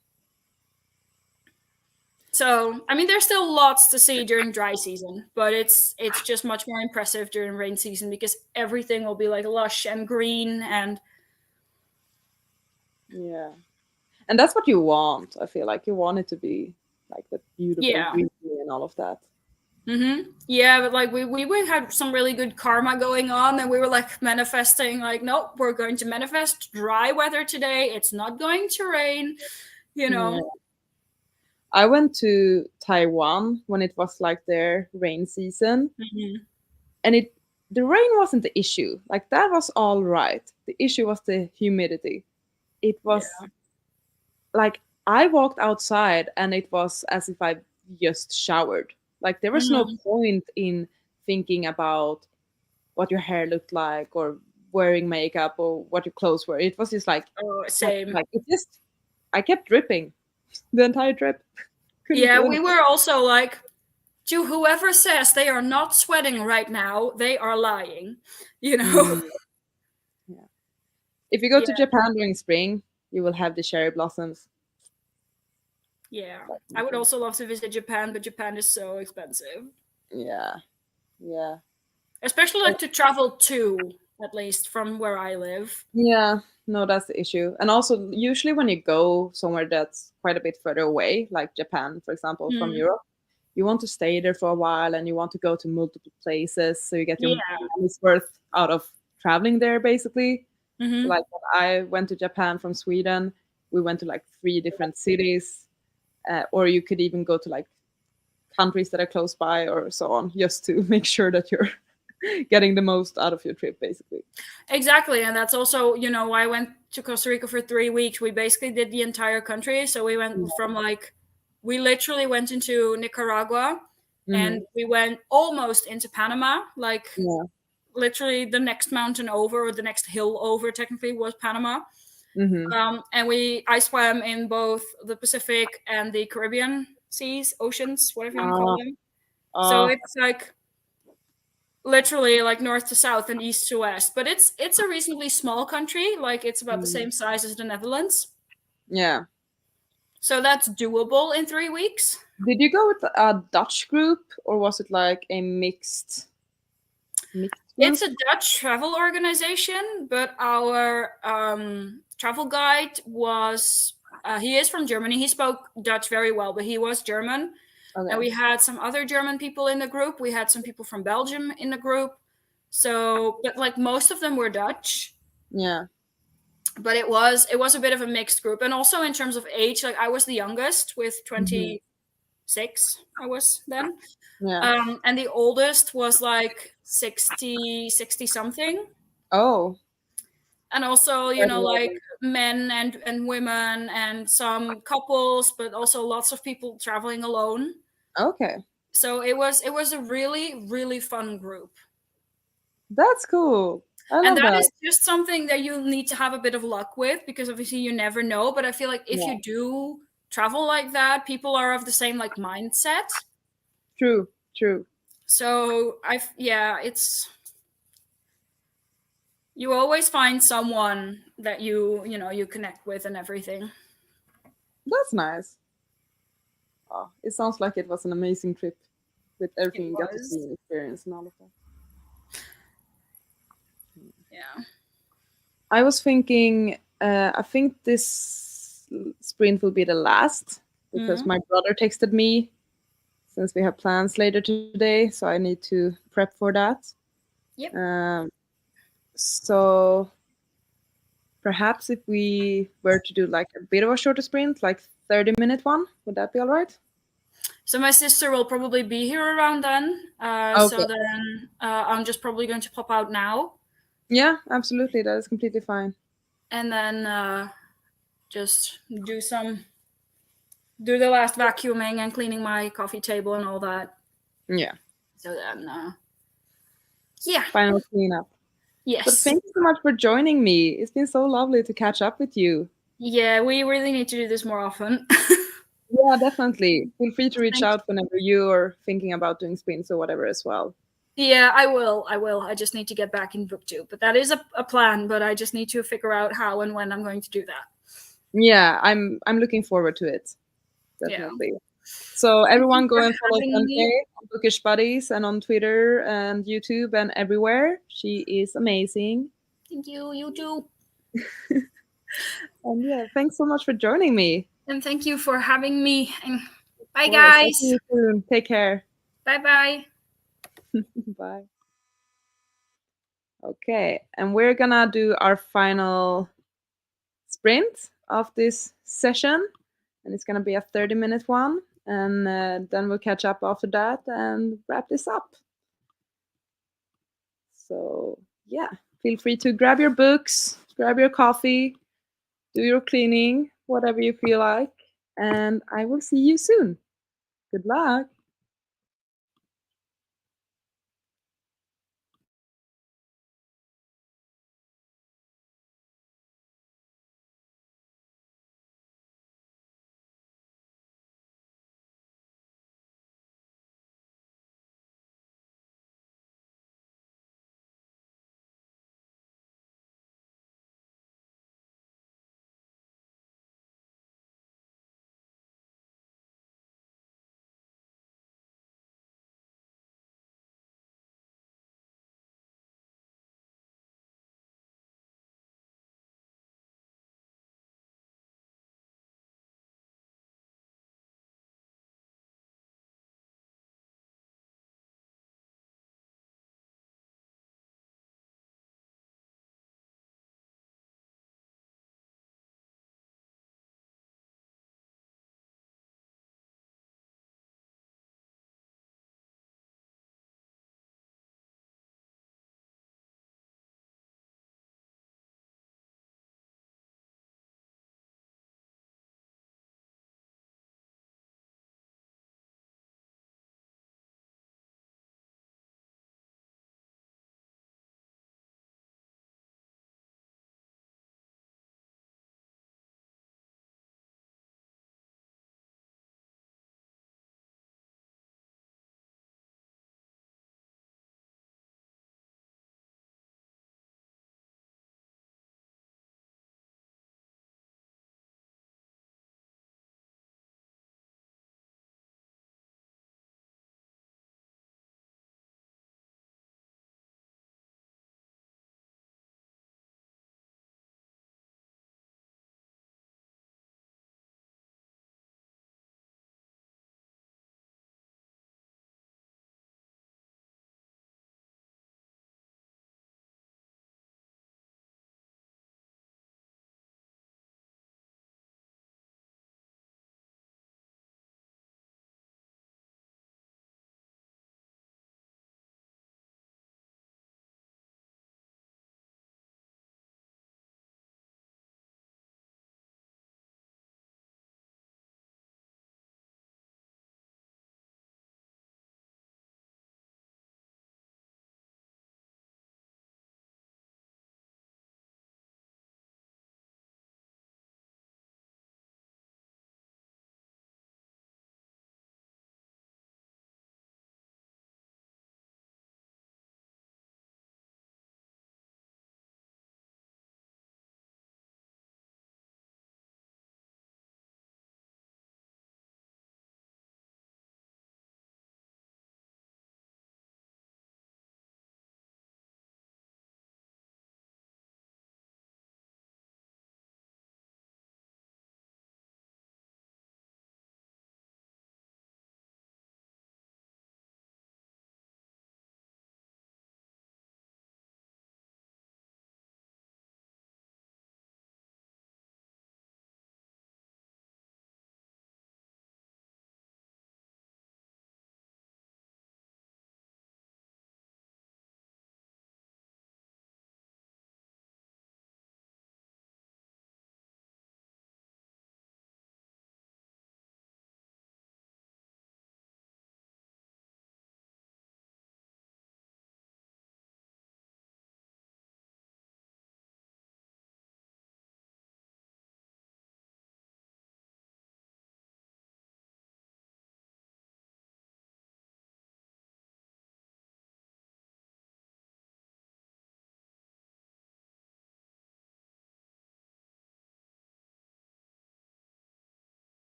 So, I mean, there's still lots to see during dry season, but it's just much more impressive during rain season because everything will be like lush and green and Yeah. And that's what you want. I feel like you want it to be like the beautiful yeah. green and all of that. Yeah, but like we had some really good karma going on, and we were like manifesting, like, nope, we're going to manifest dry weather today. It's not going to rain, you Yeah. know. I went to Taiwan when it was like their rain season, Mhm. and the rain wasn't the issue. Like that was all right. The issue was the humidity. It was Yeah. like I walked outside and it was as if I just showered. Like there was no Mhm. point in thinking about what your hair looked like or wearing makeup or what your clothes were. It was just Oh, same. like it just I kept dripping the entire trip. Couldn't Yeah, do we anything. were also like, to whoever says they are not sweating right now, they are lying, you know. Mm, yeah. If you go to Yeah, Japan during spring, you will have the cherry blossoms. yeah. I would Definitely. also love to visit Japan, but Japan is so expensive, Yeah, yeah. especially Uh, like to travel to, at least from where I live. Yeah, no, that's the issue. And also, usually when you go somewhere that's quite a bit further away, like Japan, for example, from Mm. Europe, you want to stay there for a while and you want to go to multiple places so you get your Yeah. money's worth out of traveling there, basically. So, Hmm. like, when I went to Japan from Sweden, we went to like 3 different cities, or you could even go to like countries that are close by or so on, just to make sure that you're getting the most out of your trip, basically. Exactly, and that's also, you know, why I went to Costa Rica for 3 weeks. We basically did the entire country. So we went from like, we literally went into Nicaragua, Mm-hmm. and we went almost into Panama. Like Yeah. literally, the next mountain over, or the next hill over, technically was Panama. Mm-hmm. And I swam in both the Pacific and the Caribbean seas, oceans, whatever you want to call Uh, them. So uh, it's like literally like north to south and east to west. But it's a reasonably small country. Like it's about the mm, same size as the Netherlands. yeah. So that's doable in 3 weeks. Did you go with a Dutch group or was it like a mixed It's group? a Dutch travel organization, but our travel guide was he is from Germany. He spoke Dutch very well, but he was German. And Okay. we had some other German people in the group. We had some people from Belgium in the group. So, but like most of them were Dutch. Yeah. But it was a bit of a mixed group, and also in terms of age, like I was the youngest with Hmm. 26. I was then, Yeah. and the oldest was like 60 something. Oh. And also, Quite a lot like of- men and women and some couples, but also lots of people traveling alone. Okay. So it was a really really fun group. That's cool. I And love that that. is just something that you need to have a bit of luck with, because obviously you never know. But I feel like if Yeah. you do travel like that, people are of the same like mindset. True. True. So yeah, it's you always find someone that you connect with and everything. That's nice. Oh, it sounds like it was an amazing trip with It everything you got to see was. and experience and all of that. Yeah. I was thinking, I think this sprint will be the last because Mhm. my brother texted me since we have plans later today, so I need to prep for that. Yep. Um, so perhaps if we were to do like a bit of a shorter sprint, like 30-minute one, would that be all right? So my sister will probably be here around then. So Okay. then I'm just probably going to pop out now, Yeah, absolutely. That is completely fine. and then just do the last vacuuming and cleaning my coffee table and all that. Yeah. So then, yeah, Final cleanup. But yes, thank you so much for joining me. It's been so lovely to catch up with you. yeah, we really need to do this more often. Yeah, definitely. Feel free to reach Thank out whenever you are thinking about doing sprints or whatever as well. Yeah, I will. I will. I just need to get back in booktube. But that is a plan, but I just need to figure out how and when I'm going to do that. Yeah, I'm looking forward to it. Yeah. Definitely. So Thank you everyone go for and follow having Sante me. on Bookish Buddies and on Twitter and YouTube and everywhere. She is amazing. Thank you. You too. And yeah, thanks so much for joining me. And thank you for having me. And Of bye, course. I'll see guys. you soon. Take care. Bye bye. Bye. Okay, and we're gonna do our final sprint of this session, and it's gonna be a 30-minute one, and then we'll catch up after that and wrap this up. So yeah, feel free to grab your books, grab your coffee, do your cleaning, whatever you feel like, and I will see you soon. Good luck.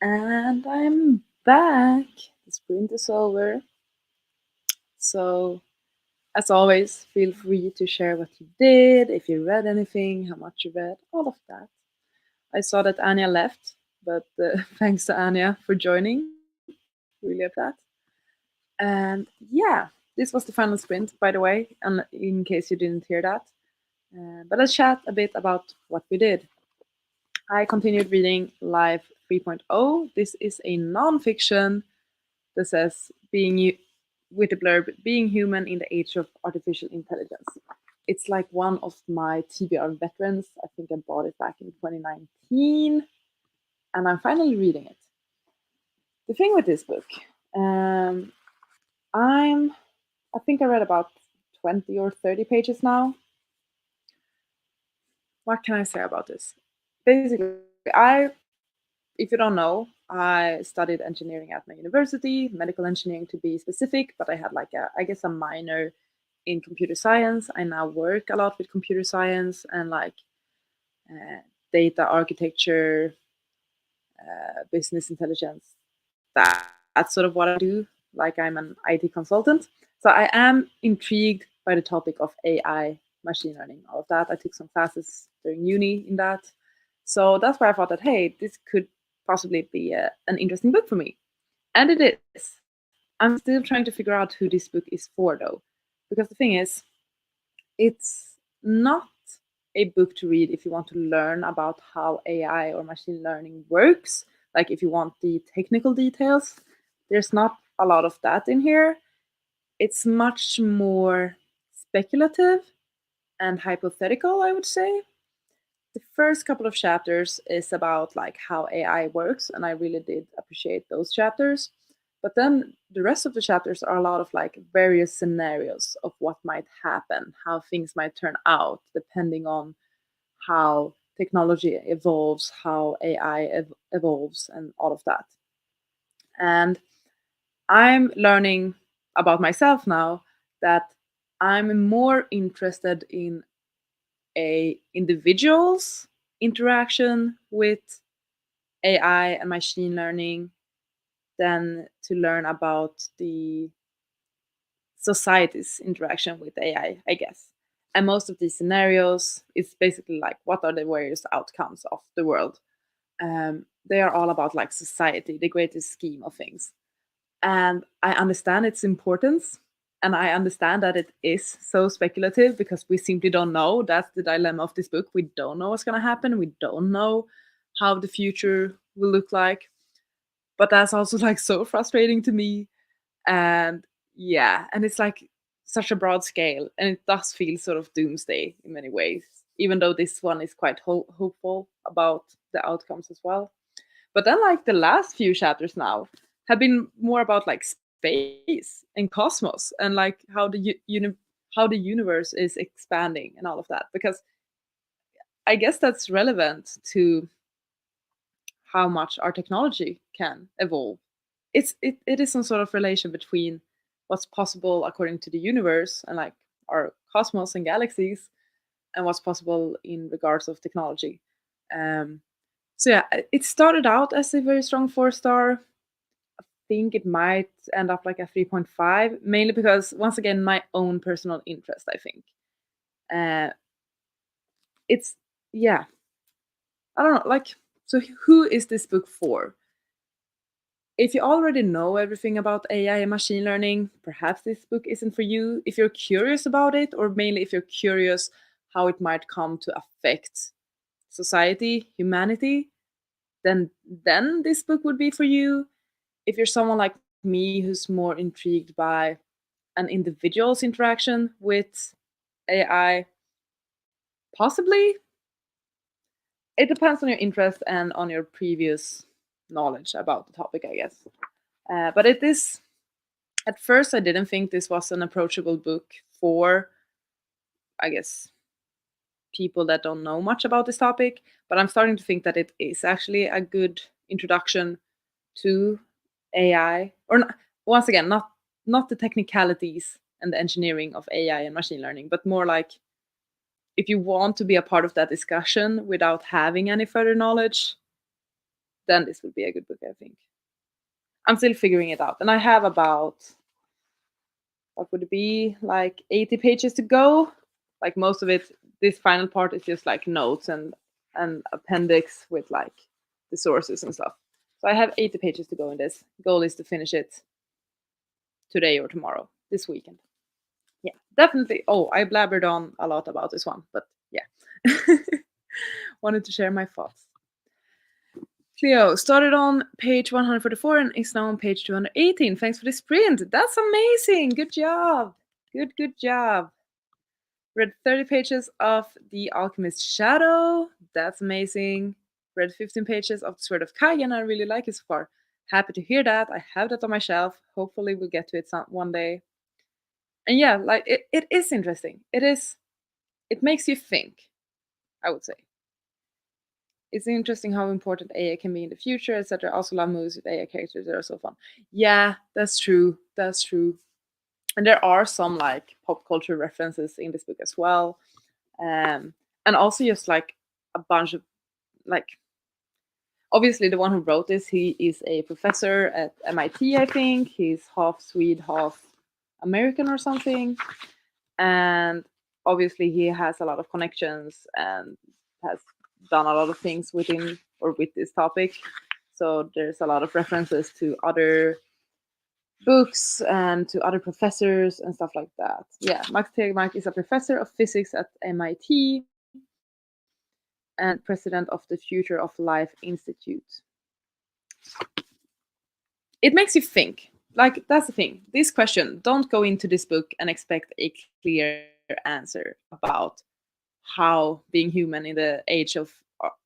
And I'm back. The sprint is over. So, as always, feel free to share what you did, if you read anything, how much you read, all of that. I saw that Anya left, but thanks to Anya for joining. Really appreciate that. And yeah, this was the final sprint, by the way, and in case you didn't hear that. But let's chat a bit about what we did. I continued reading Life 3.0. This is a non-fiction that says with the blurb, being human in the age of artificial intelligence. It's like one of my TBR veterans. I think I bought it back in 2019, and I'm finally reading it. The thing with this book, um, I'm I think I read about 20 or 30 pages now. What can I say about this? Basically, if you don't know, I studied engineering at my university, medical engineering to be specific, but I had like I guess a minor in computer science. I now work a lot with computer science and like uh, data architecture, business intelligence. That's sort of what I do. Like I'm an IT consultant. So I am intrigued by the topic of AI, machine learning, all of that. I took some classes during uni in that. So that's why I thought that, hey, this could possibly be an interesting book for me. And it is. I'm still trying to figure out who this book is for, though. Because the thing is, it's not a book to read if you want to learn about how AI or machine learning works. Like if you want the technical details, there's not a lot of that in here. It's much more speculative and hypothetical, I would say. The first couple of chapters is about like how AI works, and I really did appreciate those chapters. But then the rest of the chapters are a lot of like various scenarios of what might happen, how things might turn out, depending on how technology evolves, how AI evolves, and all of that. And I'm learning about myself now that I'm more interested in a individual's interaction with AI and machine learning than to learn about the society's interaction with AI, I guess. And most of these scenarios, it's basically like what are the various outcomes of the world. They are all about like society, the greatest scheme of things. And I understand its importance, and I understand that it is so speculative because we simply don't know. That's the dilemma of this book. We don't know what's going to happen. We don't know how the future will look like. But that's also like so frustrating to me. And yeah, and it's like such a broad scale, and it does feel sort of doomsday in many ways, even though this one is quite hopeful about the outcomes as well. But then, like the last few chapters now have been more about like space and cosmos and like how how the universe is expanding and all of that. Because I guess that's relevant to how much our technology can evolve. It is some sort of relation between what's possible according to the universe and like our cosmos and galaxies, and what's possible in regards of technology. Um, so yeah, it started out as a very strong 4 star. Think it might end up like a 3.5, mainly because once again my own personal interest. I think uh, it's yeah. I don't know. Like, so who is this book for? If you already know everything about AI and machine learning, perhaps this book isn't for you. If you're curious about it, or mainly if you're curious how it might come to affect society, humanity, then this book would be for you. If you're someone like me who's more intrigued by an individual's interaction with AI, possibly. It depends on your interest and on your previous knowledge about the topic, I guess. But it is, at first, I didn't think this was an approachable book for, I guess, people that don't know much about this topic. But I'm starting to think that it is actually a good introduction to AI, or once again, not the technicalities and the engineering of AI and machine learning, but more like if you want to be a part of that discussion without having any further knowledge, then this would be a good book, I think. I'm still figuring it out. And I have about, what would it be, like 80 pages to go. Like most of it, this final part is just like notes and appendix with like the sources and stuff. So I have 80 pages to go in this. Goal is to finish it today or tomorrow, this weekend. Yeah, definitely. Oh, I blabbered on a lot about this one, but yeah. Wanted to share my thoughts. Cleo started on page 144 and is now on page 218. Thanks for the sprint. That's amazing. Good job. Good job. Read 30 pages of The Alchemist's Shadow. That's amazing. Read 15 pages of The Sword of Kagan. I really like it so far. Happy to hear that. I have that on my shelf. Hopefully we'll get to it one day. And yeah, like it is interesting. It makes you think, I would say. It's interesting how important AI can be in the future, etc. Also love movies with AI characters that are so fun. Yeah, that's true. That's true. And there are some like pop culture references in this book as well. And also just like a bunch of like, obviously the one who wrote this, he is a professor at MIT, I think. He's half Swede, half American or something. And obviously he has a lot of connections and has done a lot of things within or with this topic. So there's a lot of references to other books and to other professors and stuff like that. Yeah, Max Tegmark is a professor of physics at MIT and president of the Future of Life Institute. It makes you think. Like, that's the thing. This question, don't go into this book and expect a clear answer about how being human in the age of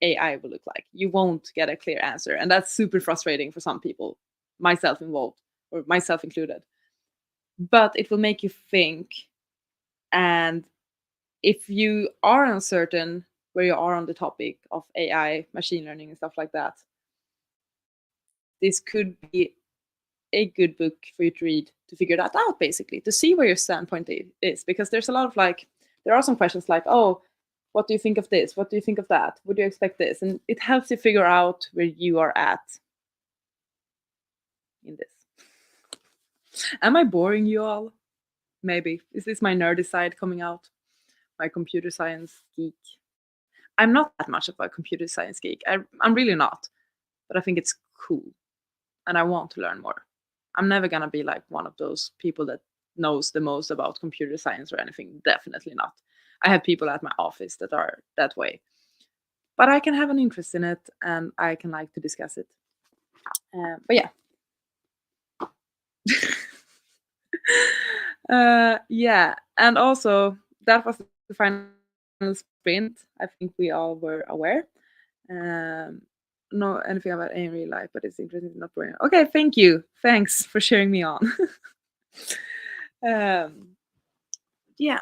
AI will look like. You won't get a clear answer. And that's super frustrating for some people, myself involved, or myself included. But it will make you think. And if you are uncertain where you are on the topic of AI, machine learning, and stuff like that, this could be a good book for you to read to figure that out, basically, to see where your standpoint is. Because there's a lot of like, there are some questions like, oh, what do you think of this? What do you think of that? Would you expect this? And it helps you figure out where you are at in this. Am I boring you all? Maybe. Is this my nerdy side coming out? My computer science geek? I'm not that much of a computer science geek. I'm really not. But I think it's cool. And I want to learn more. I'm never going to be like one of those people that knows the most about computer science or anything. Definitely not. I have people at my office that are that way. But I can have an interest in it and I can like to discuss it. But yeah. Yeah. And also, that was the final sprint. I think we all were aware. Know anything about any real life, but it's interesting, not boring. Okay, thank you. Thanks for sharing me on. Yeah.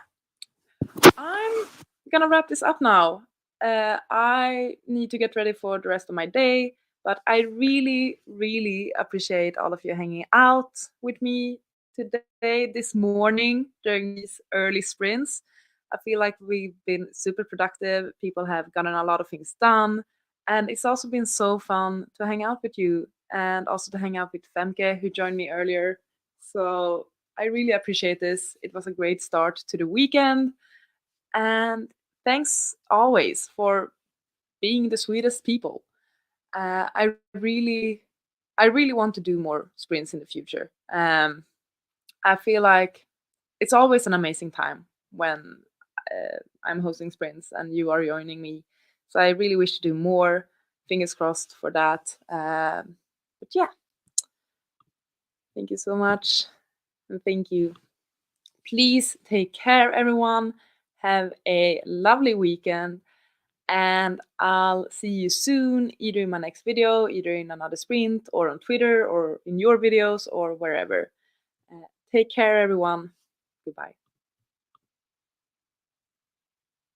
I'm gonna wrap this up now. I need to get ready for the rest of my day, but I really, really appreciate all of you hanging out with me today, this morning, during these early sprints. I feel like we've been super productive. People have gotten a lot of things done. And it's also been so fun to hang out with you and also to hang out with Femke, who joined me earlier. So I really appreciate this. It was a great start to the weekend. And thanks always for being the sweetest people. I really want to do more sprints in the future. I feel like it's always an amazing time when I'm hosting sprints and you are joining me. So I really wish to do more. Fingers crossed for that. But yeah, thank you so much. And thank you. Please take care, everyone. Have a lovely weekend. And I'll see you soon, either in my next video, either in another sprint, or on Twitter, or in your videos, or wherever. Take care, everyone. Goodbye.